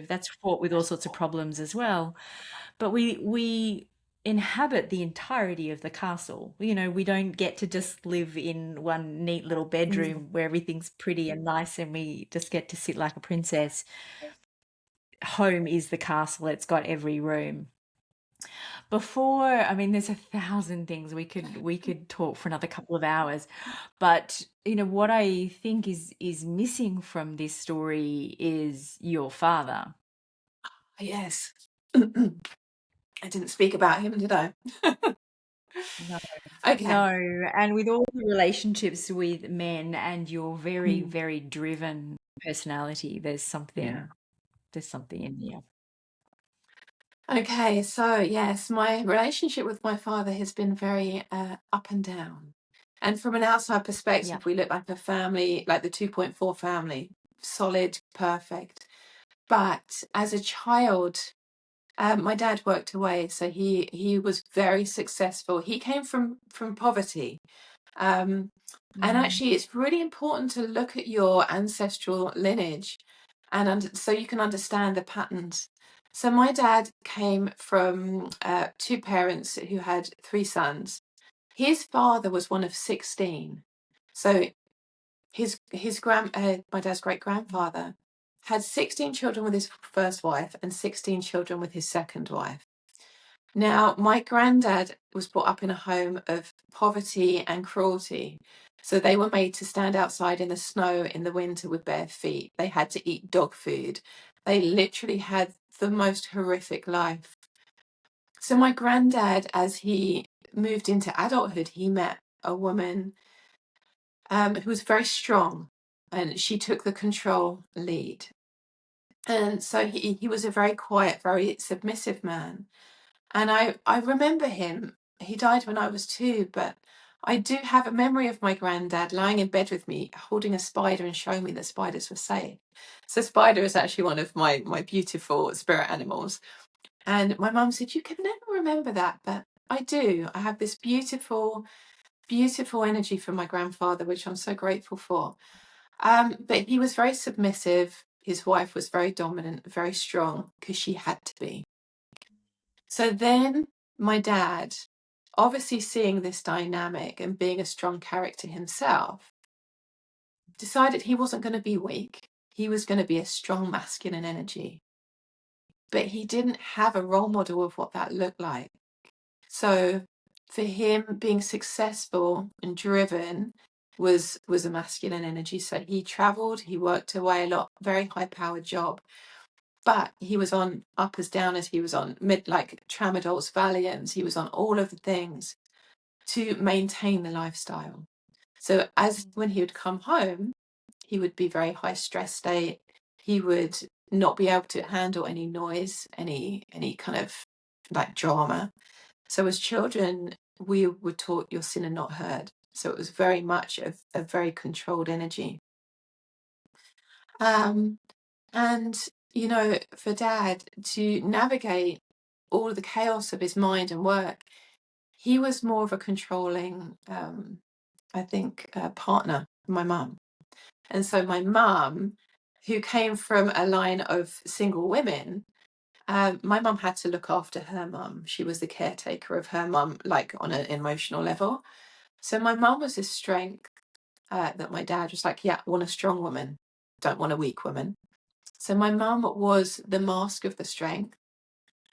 that's fraught with all sorts of problems as well. But we inhabit the entirety of the castle. We don't get to just live in one neat little bedroom where everything's pretty and nice and we just get to sit like a princess. Home is the castle. It's got every room. There's 1,000 things we could talk for another couple of hours. But what I think is missing from this story is your father. Yes. I didn't speak about him, did I? No. Okay. No, and with all the relationships with men and your very, very driven personality, there's something in here. Okay, so yes, my relationship with my father has been very up and down. And from an outside perspective, we look like a family, like the 2.4 family, solid, perfect. But as a child, my dad worked away, so he was very successful. He came from poverty. And actually, it's really important to look at your ancestral lineage, and so you can understand the patterns. So my dad came from two parents who had three sons. His father was one of 16. So my dad's great grandfather had 16 children with his first wife and 16 children with his second wife. Now, my granddad was brought up in a home of poverty and cruelty. So they were made to stand outside in the snow in the winter with bare feet. They had to eat dog food. They literally had the most horrific life. So my granddad, as he moved into adulthood, he met a woman who was very strong, and she took the control lead. And so he was a very quiet, very submissive man. And I remember him. He died when I was 2, but I do have a memory of my granddad lying in bed with me, holding a spider and showing me that spiders were safe. So spider is actually one of my beautiful spirit animals. And my mum said, you can never remember that, but I do. I have this beautiful, beautiful energy from my grandfather, which I'm so grateful for. But he was very submissive. His wife was very dominant, very strong, because she had to be. So then my dad, obviously seeing this dynamic and being a strong character himself, decided he wasn't going to be weak. He was going to be a strong masculine energy. But he didn't have a role model of what that looked like. So for him, being successful and driven was a masculine energy. So he traveled, he worked away a lot, very high-powered job. But he was on uppers, downers, he was on like tramadols, Valiums, he was on all of the things to maintain the lifestyle. So when he would come home, he would be very high stress state. He would not be able to handle any noise, any kind of like drama. So as children, we were taught you're seen and not heard. So it was very much a very controlled energy. And, you know, for Dad to navigate all of the chaos of his mind and work, he was more of a controlling, I think, partner, my mum. And so my mum, who came from a line of single women, my mum had to look after her mum. She was the caretaker of her mum, like on an emotional level. So my mum was this strength that my dad was like, yeah, I want a strong woman, don't want a weak woman. So my mum was the mask of the strength,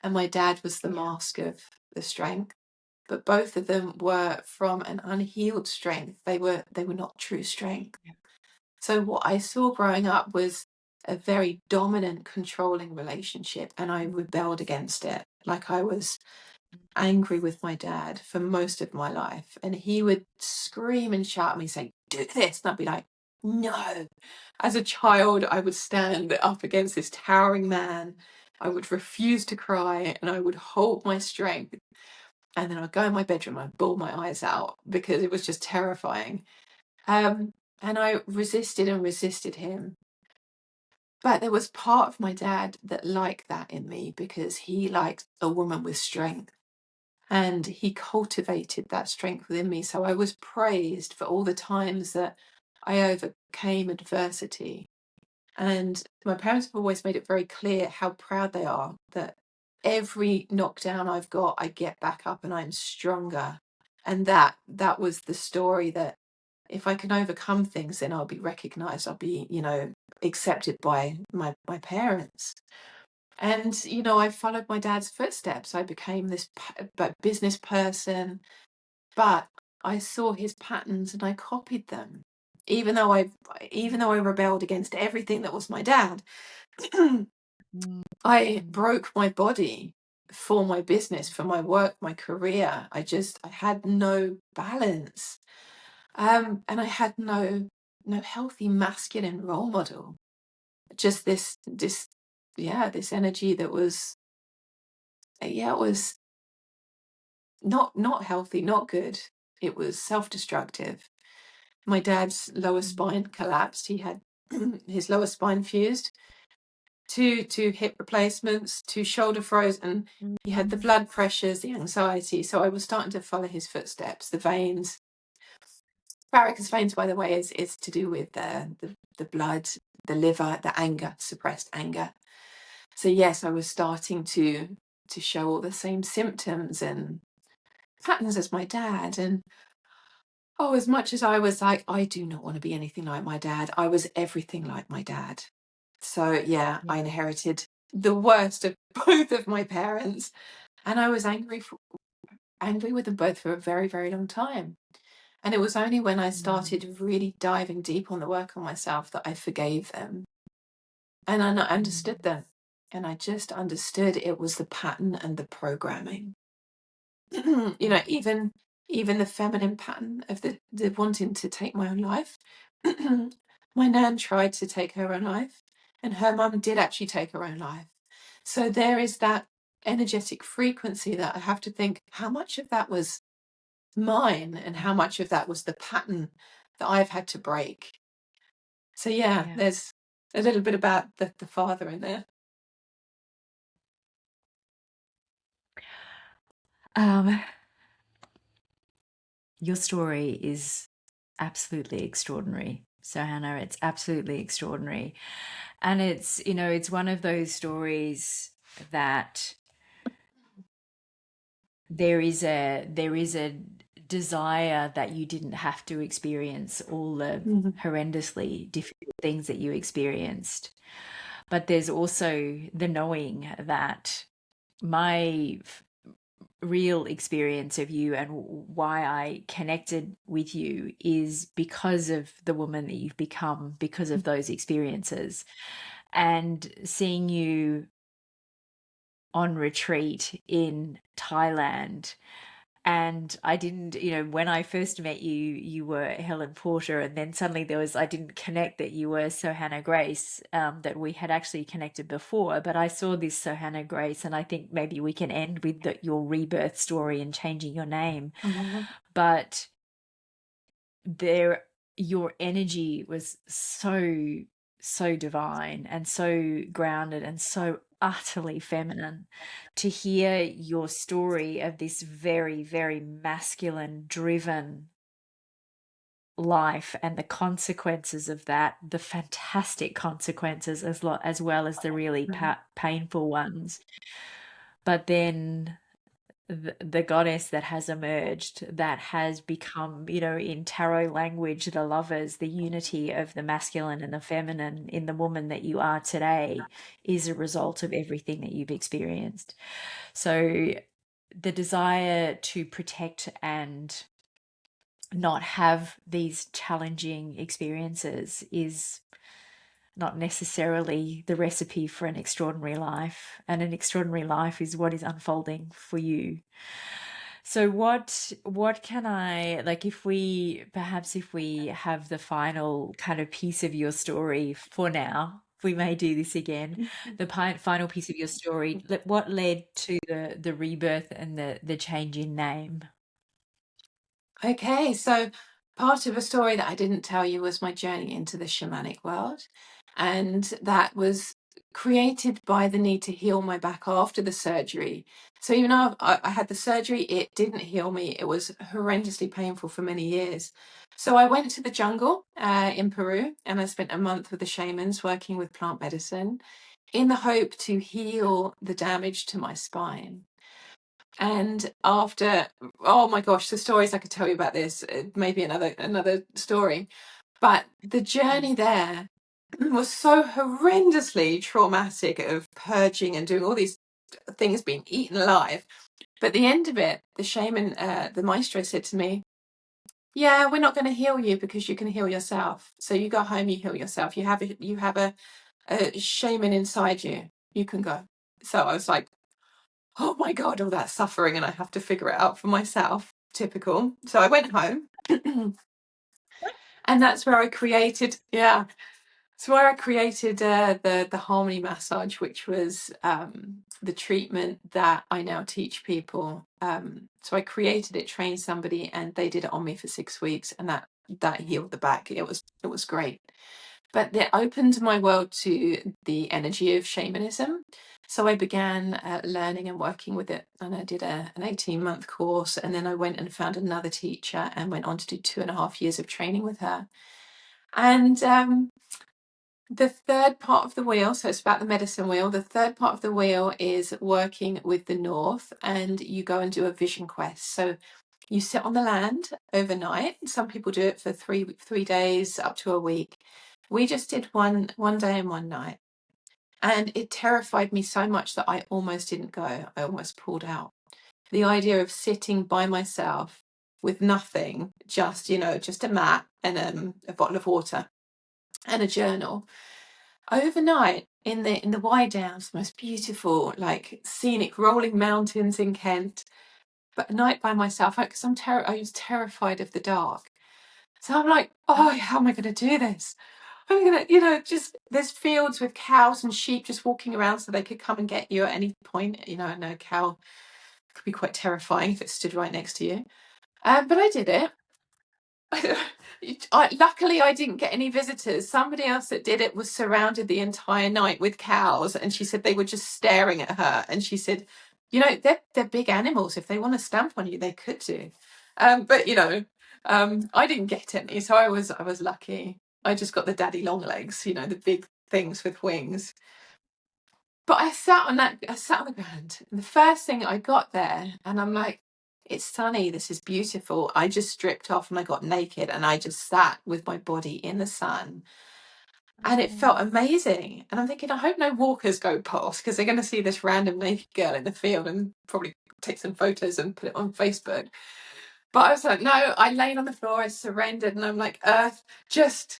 and my dad was the mask of the strength. But both of them were from an unhealed strength. They were not true strength. So what I saw growing up was a very dominant, controlling relationship, and I rebelled against it. Like I was angry with my dad for most of my life, and he would scream and shout at me saying, do this, and I'd be like, no. As a child, I would stand up against this towering man. I would refuse to cry, and I would hold my strength, and then I'd go in my bedroom and I'd bawl my eyes out because it was just terrifying. And I resisted and resisted him. But there was part of my dad that liked that in me because he liked a woman with strength. And he cultivated that strength within me. So I was praised for all the times that I overcame adversity. And my parents have always made it very clear how proud they are that every knockdown I've got, I get back up and I'm stronger. And that was the story, that if I can overcome things, then I'll be recognized. I'll be, accepted by my parents. And, I followed my dad's footsteps. I became this business person, but I saw his patterns and I copied them. Even though I rebelled against everything that was my dad, I broke my body for my business, for my work, my career. I had no balance. And I had no healthy masculine role model. Just this energy that was, it was not healthy, not good. It was self-destructive. My dad's lower spine collapsed. He had his lower spine fused, two hip replacements, two shoulder frozen. He had the blood pressures, the anxiety. So I was starting to follow his footsteps, the veins. Varicose veins, by the way, is to do with the blood, the liver, the anger, suppressed anger. So yes, I was starting to show all the same symptoms and patterns as my dad. And as much as I was like, I do not want to be anything like my dad, I was everything like my dad. So yeah, I inherited the worst of both of my parents, and I was angry with them both for a very, very long time. And it was only when I started really diving deep on the work on myself that I forgave them. And I understood them. And I just understood it was the pattern and the programming. Even the feminine pattern of the wanting to take my own life. My nan tried to take her own life, and her mum did actually take her own life. So there is that energetic frequency that I have to think, how much of that was mine and how much of that was the pattern that I've had to break. So yeah. There's a little bit about the father in there. Your story is absolutely extraordinary, Sohana. It's absolutely extraordinary. And it's, it's one of those stories that there is a desire that you didn't have to experience all the horrendously difficult things that you experienced. But there's also the knowing that my real experience of you and why I connected with you is because of the woman that you've become, because of those experiences. And seeing you on retreat in Thailand, and I didn't, when I first met you, you were Helen Porter, and then suddenly I didn't connect that you were Sohana Grace, that we had actually connected before, but I saw this Sohana Grace, and I think maybe we can end with your rebirth story and changing your name. But your energy was so divine and so grounded and so utterly feminine. To hear your story of this very, very masculine driven life and the consequences of that, the fantastic consequences as well as the really painful ones, but then the goddess that has emerged, that has become, in tarot language, the lovers, the unity of the masculine and the feminine in the woman that you are today, is a result of everything that you've experienced. So the desire to protect and not have these challenging experiences is not necessarily the recipe for an extraordinary life, and an extraordinary life is what is unfolding for you. So what can I, like, if we have the final kind of piece of your story for now, we may do this again, the final piece of your story, what led to the rebirth and the change in name? Okay, so part of a story that I didn't tell you was my journey into the shamanic world. And that was created by the need to heal my back after the surgery. So even though I had the surgery, it didn't heal me. It was horrendously painful for many years. So I went to the jungle in Peru, and I spent a month with the shamans working with plant medicine in the hope to heal the damage to my spine. And after, oh my gosh, the stories I could tell you about this, maybe another story. But the journey there was so horrendously traumatic, of purging and doing all these things, being eaten alive. But at the end of it, the shaman, the maestro, said to me, "Yeah, we're not going to heal you because you can heal yourself. So you go home, you heal yourself. You have a shaman inside you. You can go." So I was like, oh my God, all that suffering, and I have to figure it out for myself. Typical. So I went home and that's where I created, the harmony massage, which was the treatment that I now teach people. So I created it, trained somebody, and they did it on me for 6 weeks, and that healed the back. It was great. but it opened my world to the energy of shamanism. So I began learning and working with it, and I did an 18-month course, and then I went and found another teacher and went on to do 2.5 years of training with her. And the third part of the wheel, so it's about the medicine wheel, the third part of the wheel is working with the north, and you go and do a vision quest. So you sit on the land overnight. Some people do it for three days up to a week. We just did one day and one night. And it terrified me so much that I almost didn't go. I almost pulled out. The idea of sitting by myself with nothing, just a mat and a bottle of water and a journal overnight in the Wide Downs, the most beautiful, like scenic rolling mountains in Kent. But a night by myself, because I was terrified of the dark. So I'm like, oh, how am I going to do this? I'm going to, just there's fields with cows and sheep just walking around so they could come and get you at any point. I know a cow could be quite terrifying if it stood right next to you. But I did it. Luckily, I didn't get any visitors. Somebody else that did it was surrounded the entire night with cows, and she said they were just staring at her. And she said, they're big animals. If they want to stamp on you, they could do. But I didn't get any, so I was lucky. I just got the daddy long legs, the big things with wings. But I sat on the ground, and the first thing I got there, and I'm like, it's sunny, this is beautiful. I just stripped off and I got naked and I just sat with my body in the sun. And it felt amazing. And I'm thinking, I hope no walkers go past, because they're going to see this random naked girl in the field and probably take some photos and put it on Facebook. But I was like, no, I laid on the floor, I surrendered, and I'm like, Earth, just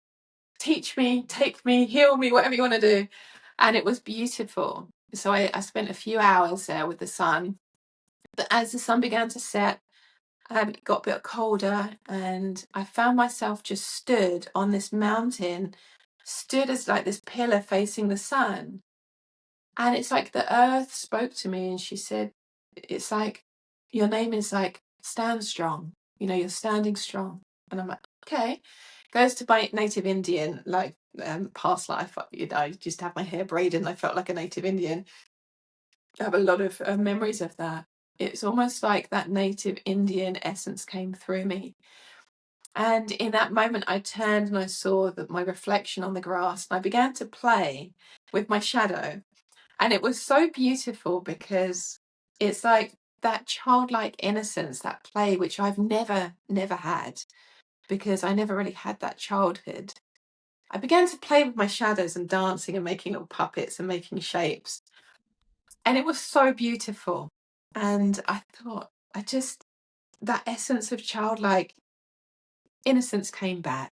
teach me, take me, heal me, whatever you want to do. And it was beautiful. So I spent a few hours there with the sun. But as the sun began to set, it got a bit colder, and I found myself just stood on this mountain, stood as like this pillar facing the sun. And it's like the earth spoke to me, and she said, it's like, your name is like, stand strong. You're standing strong. And I'm like, okay. Goes to my native Indian, like past life. I used to have my hair braided and I felt like a native Indian. I have a lot of memories of that. It's almost like that native Indian essence came through me. And in that moment, I turned and I saw that my reflection on the grass, and I began to play with my shadow. And it was so beautiful, because it's like that childlike innocence, that play, which I've never had, because I never really had that childhood. I began to play with my shadows and dancing and making little puppets and making shapes. And it was so beautiful. And I thought, that essence of childlike innocence came back.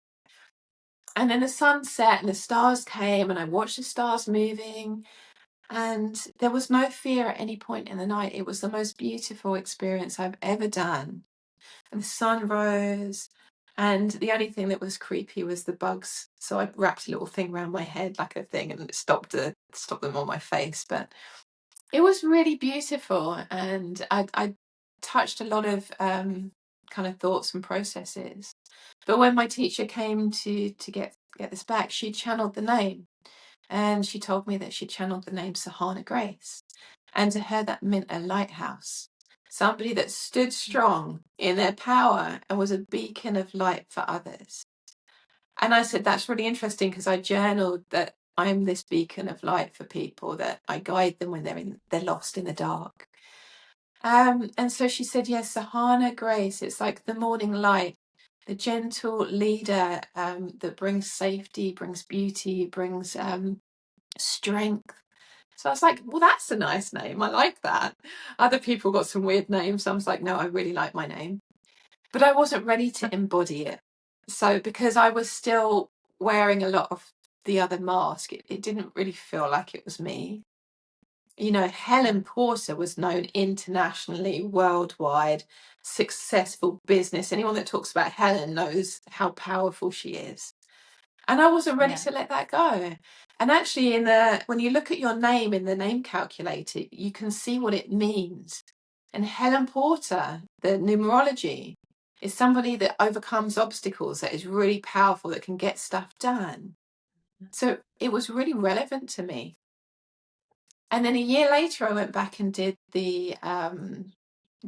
And then the sun set and the stars came, and I watched the stars moving. And there was no fear at any point in the night. It was the most beautiful experience I've ever done. And the sun rose, and the only thing that was creepy was the bugs. So I wrapped a little thing around my head, like a thing, and it stopped them on my face. But it was really beautiful, and I touched a lot of kind of thoughts and processes. But when my teacher came to get this back, she channeled the name. And she told me that she channeled the name Sohana Grace. And to her, that meant a lighthouse. Somebody that stood strong in their power and was a beacon of light for others. And I said, that's really interesting, because I journaled that I'm this beacon of light for people, that I guide them when they're lost in the dark. And so she said, yes, Sohana Grace, it's like the morning light, the gentle leader that brings safety, brings beauty, brings strength. So I was like, well, that's a nice name. I like that. Other people got some weird names. So I was like, no, I really like my name. But I wasn't ready to embody it. So because I was still wearing a lot of the other mask, it didn't really feel like it was me. Helen Porter was known internationally, worldwide, successful business. Anyone that talks about Helen knows how powerful she is. And I wasn't ready to let that go. And actually, when you look at your name in the name calculator, you can see what it means. And Helen Porter, the numerology, is somebody that overcomes obstacles, that is really powerful, that can get stuff done. So it was really relevant to me. And then a year later, I went back and did the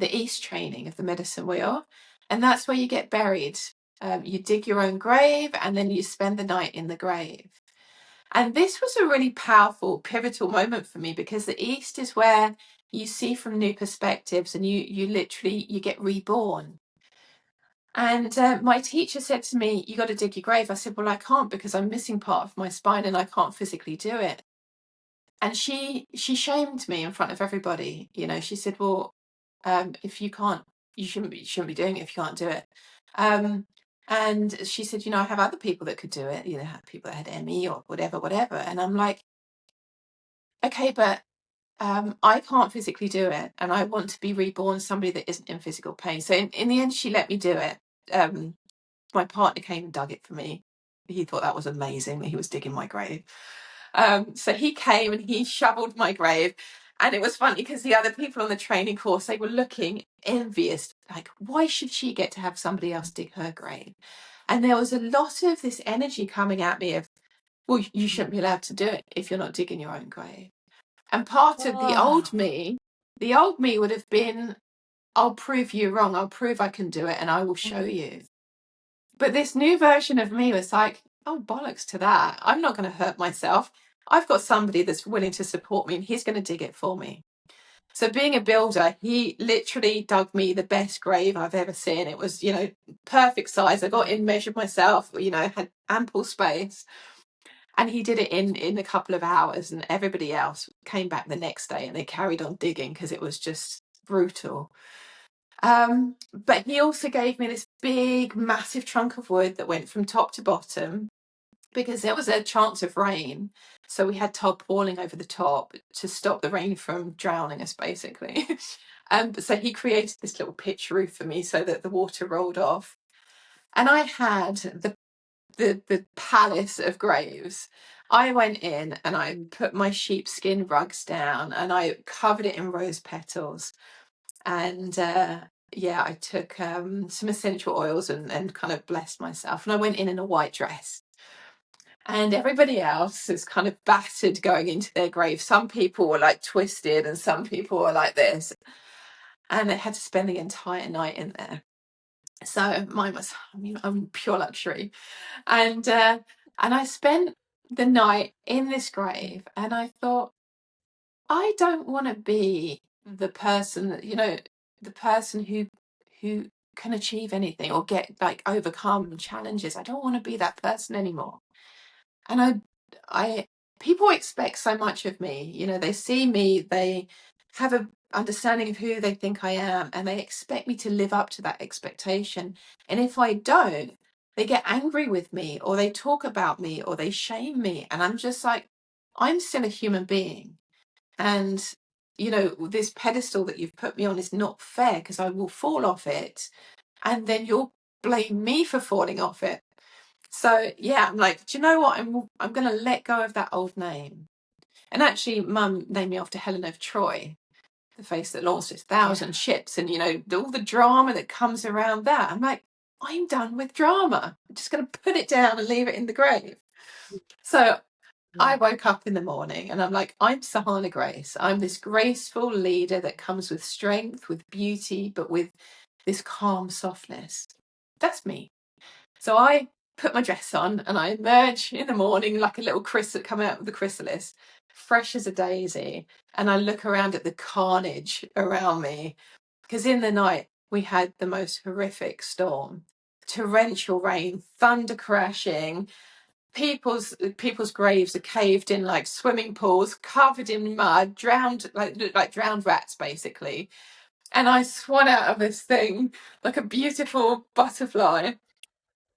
East training of the medicine wheel. And that's where you get buried. You dig your own grave and then you spend the night in the grave. And this was a really powerful, pivotal moment for me, because the East is where you see from new perspectives and you literally, you get reborn. And my teacher said to me, you got to dig your grave. I said, well, I can't, because I'm missing part of my spine and I can't physically do it. And she shamed me in front of everybody. You know, she said, well, if you can't, you shouldn't be doing it if you can't do it. And she said, you know, I have other people that could do it. You know, have people that had ME or whatever. And I'm like, okay, but I can't physically do it, and I want to be reborn somebody that isn't in physical pain. So in the end, she let me do it. My partner came and dug it for me. He thought that was amazing that he was digging my grave. So he came and he shoveled my grave. And it was funny because the other people on the training course, they were looking envious, like, why should she get to have somebody else dig her grave? And there was a lot of this energy coming at me of, well, you shouldn't be allowed to do it if you're not digging your own grave. And part of the old me would have been, I'll prove you wrong. I'll prove I can do it and I will show you. But this new version of me was like, oh, bollocks to that. I'm not going to hurt myself. I've got somebody that's willing to support me and he's going to dig it for me. So being a builder, he literally dug me the best grave I've ever seen. It was, you know, perfect size. I got in, measured myself, you know, had ample space. And he did it in a couple of hours, and everybody else came back the next day and they carried on digging because it was just brutal. But he also gave me this big, massive trunk of wood that went from top to bottom, because there was a chance of rain. So we had tarpaulin over the top to stop the rain from drowning us, basically. So he created this little pitch roof for me so that the water rolled off. And I had the palace of graves. I went in and I put my sheepskin rugs down and I covered it in rose petals. And I took some essential oils and kind of blessed myself. And I went in a white dress. And everybody else is kind of battered going into their grave. Some people were like twisted and some people were like this. And they had to spend the entire night in there. So mine was, I'm pure luxury. And I spent the night in this grave and I thought, I don't want to be the person that, you know, the person who can achieve anything or get like overcome challenges. I don't want to be that person anymore. And I people expect so much of me. You know, they see me, they have a understanding of who they think I am, and they expect me to live up to that expectation. And if I don't, they get angry with me, or they talk about me, or they shame me. And I'm just like, I'm still a human being. And, you know, this pedestal that you've put me on is not fair, because I will fall off it. And then you'll blame me for falling off it. So yeah, I'm like, do you know what? I'm going to let go of that old name. And actually, Mum named me after Helen of Troy, the face that launched 1,000 ships, and you know all the drama that comes around that. I'm like, I'm done with drama. I'm just going to put it down and leave it in the grave. So I woke up in the morning and I'm like, I'm Sohana Grace. I'm this graceful leader that comes with strength, with beauty, but with this calm softness. That's me. So I put my dress on and I emerge in the morning like a little chrysalis come out of the chrysalis, fresh as a daisy. And I look around at the carnage around me, because in the night we had the most horrific storm, torrential rain, thunder crashing. People's graves are caved in like swimming pools, covered in mud, drowned like drowned rats, basically. And I swan out of this thing like a beautiful butterfly.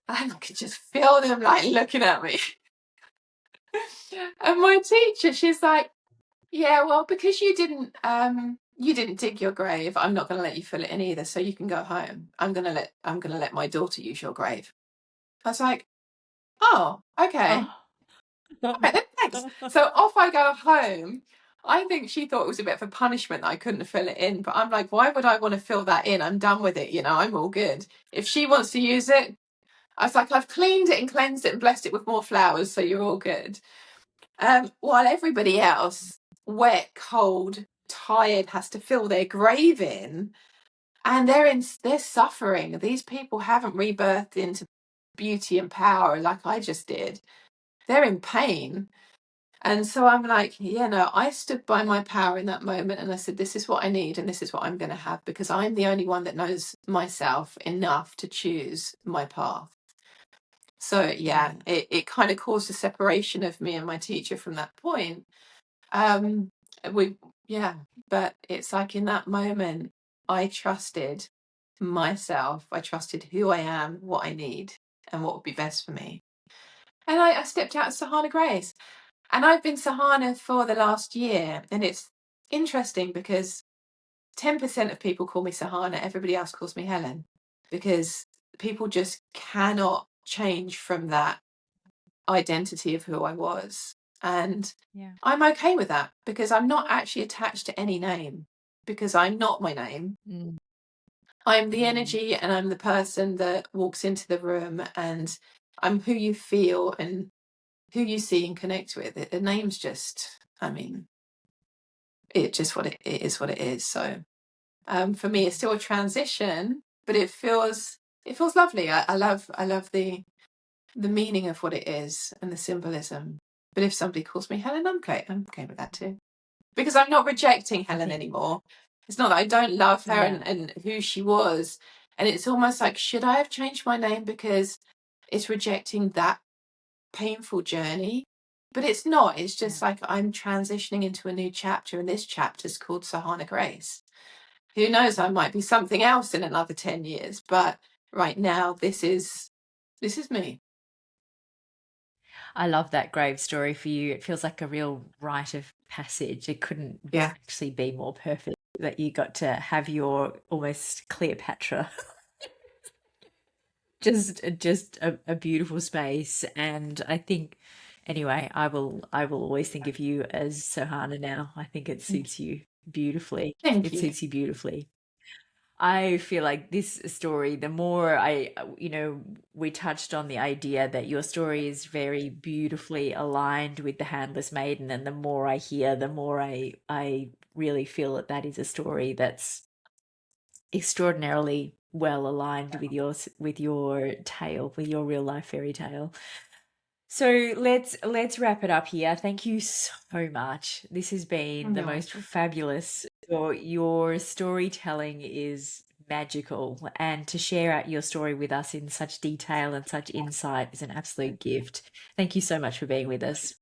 And I could just feel them like looking at me. And my teacher, she's like, yeah, well, because you didn't dig your grave, I'm not gonna let you fill it in either, so you can go home. I'm gonna let my daughter use your grave. I was like, oh, okay. All right, then, thanks. So off I go home. I think she thought it was a bit of a punishment that I couldn't fill it in, but I'm like, why would I want to fill that in? I'm done with it, you know, I'm all good. If she wants to use it, I was like, I've cleaned it and cleansed it and blessed it with more flowers, so you're all good. While everybody else, wet, cold, tired, has to fill their grave in, and they're suffering. These people haven't rebirthed into beauty and power like I just did. They're in pain. And so I'm like, yeah, no, I stood by my power in that moment and I said, this is what I need and this is what I'm going to have, because I'm the only one that knows myself enough to choose my path. So yeah, it kind of caused a separation of me and my teacher from that point. But it's like in that moment, I trusted myself. I trusted who I am, what I need, and what would be best for me. And I stepped out as Sohana Grace. And I've been Sohana for the last year. And it's interesting because 10% of people call me Sohana. Everybody else calls me Helen, because people just cannot change from that identity of who I was. And I'm okay with that, because I'm not actually attached to any name, because I'm not my name. I'm the energy, and I'm the person that walks into the room, and I'm who you feel and who you see and connect with. The name's just, I mean, it just what it is, what it is. So for me, it's still a transition, but it feels lovely. I love the meaning of what it is and the symbolism. But if somebody calls me Helen, I'm okay with that too, because I'm not rejecting Helen anymore. It's not that I don't love her and who she was. And it's almost like, should I have changed my name because it's rejecting that painful journey? But it's not. It's just like I'm transitioning into a new chapter, and this chapter is called Sohana Grace. Who knows, I might be something else in another 10 years, but right now this is me. I love that grave story for you. It feels like a real rite of passage. It couldn't actually be more perfect that you got to have your almost Cleopatra. just a beautiful space. And I think, anyway, I will always think of you as Sohana now. I think it suits you beautifully. Thank you. Suits you beautifully. I feel like this story, the more we touched on the idea that your story is very beautifully aligned with the Handless Maiden, and the more I hear, the more I really feel that that is a story that's extraordinarily well aligned with your tale, with your real life fairy tale. So let's wrap it up here. Thank you so much. This has been the most fabulous. Your storytelling is magical, and to share out your story with us in such detail and such insight is an absolute gift. Thank you so much for being with us.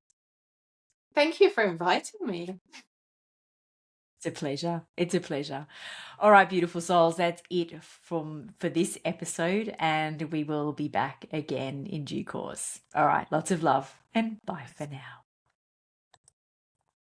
Thank you for inviting me. It's a pleasure. It's a pleasure. All right, beautiful souls, that's it for this episode, and we will be back again in due course. All right, lots of love, and bye for now.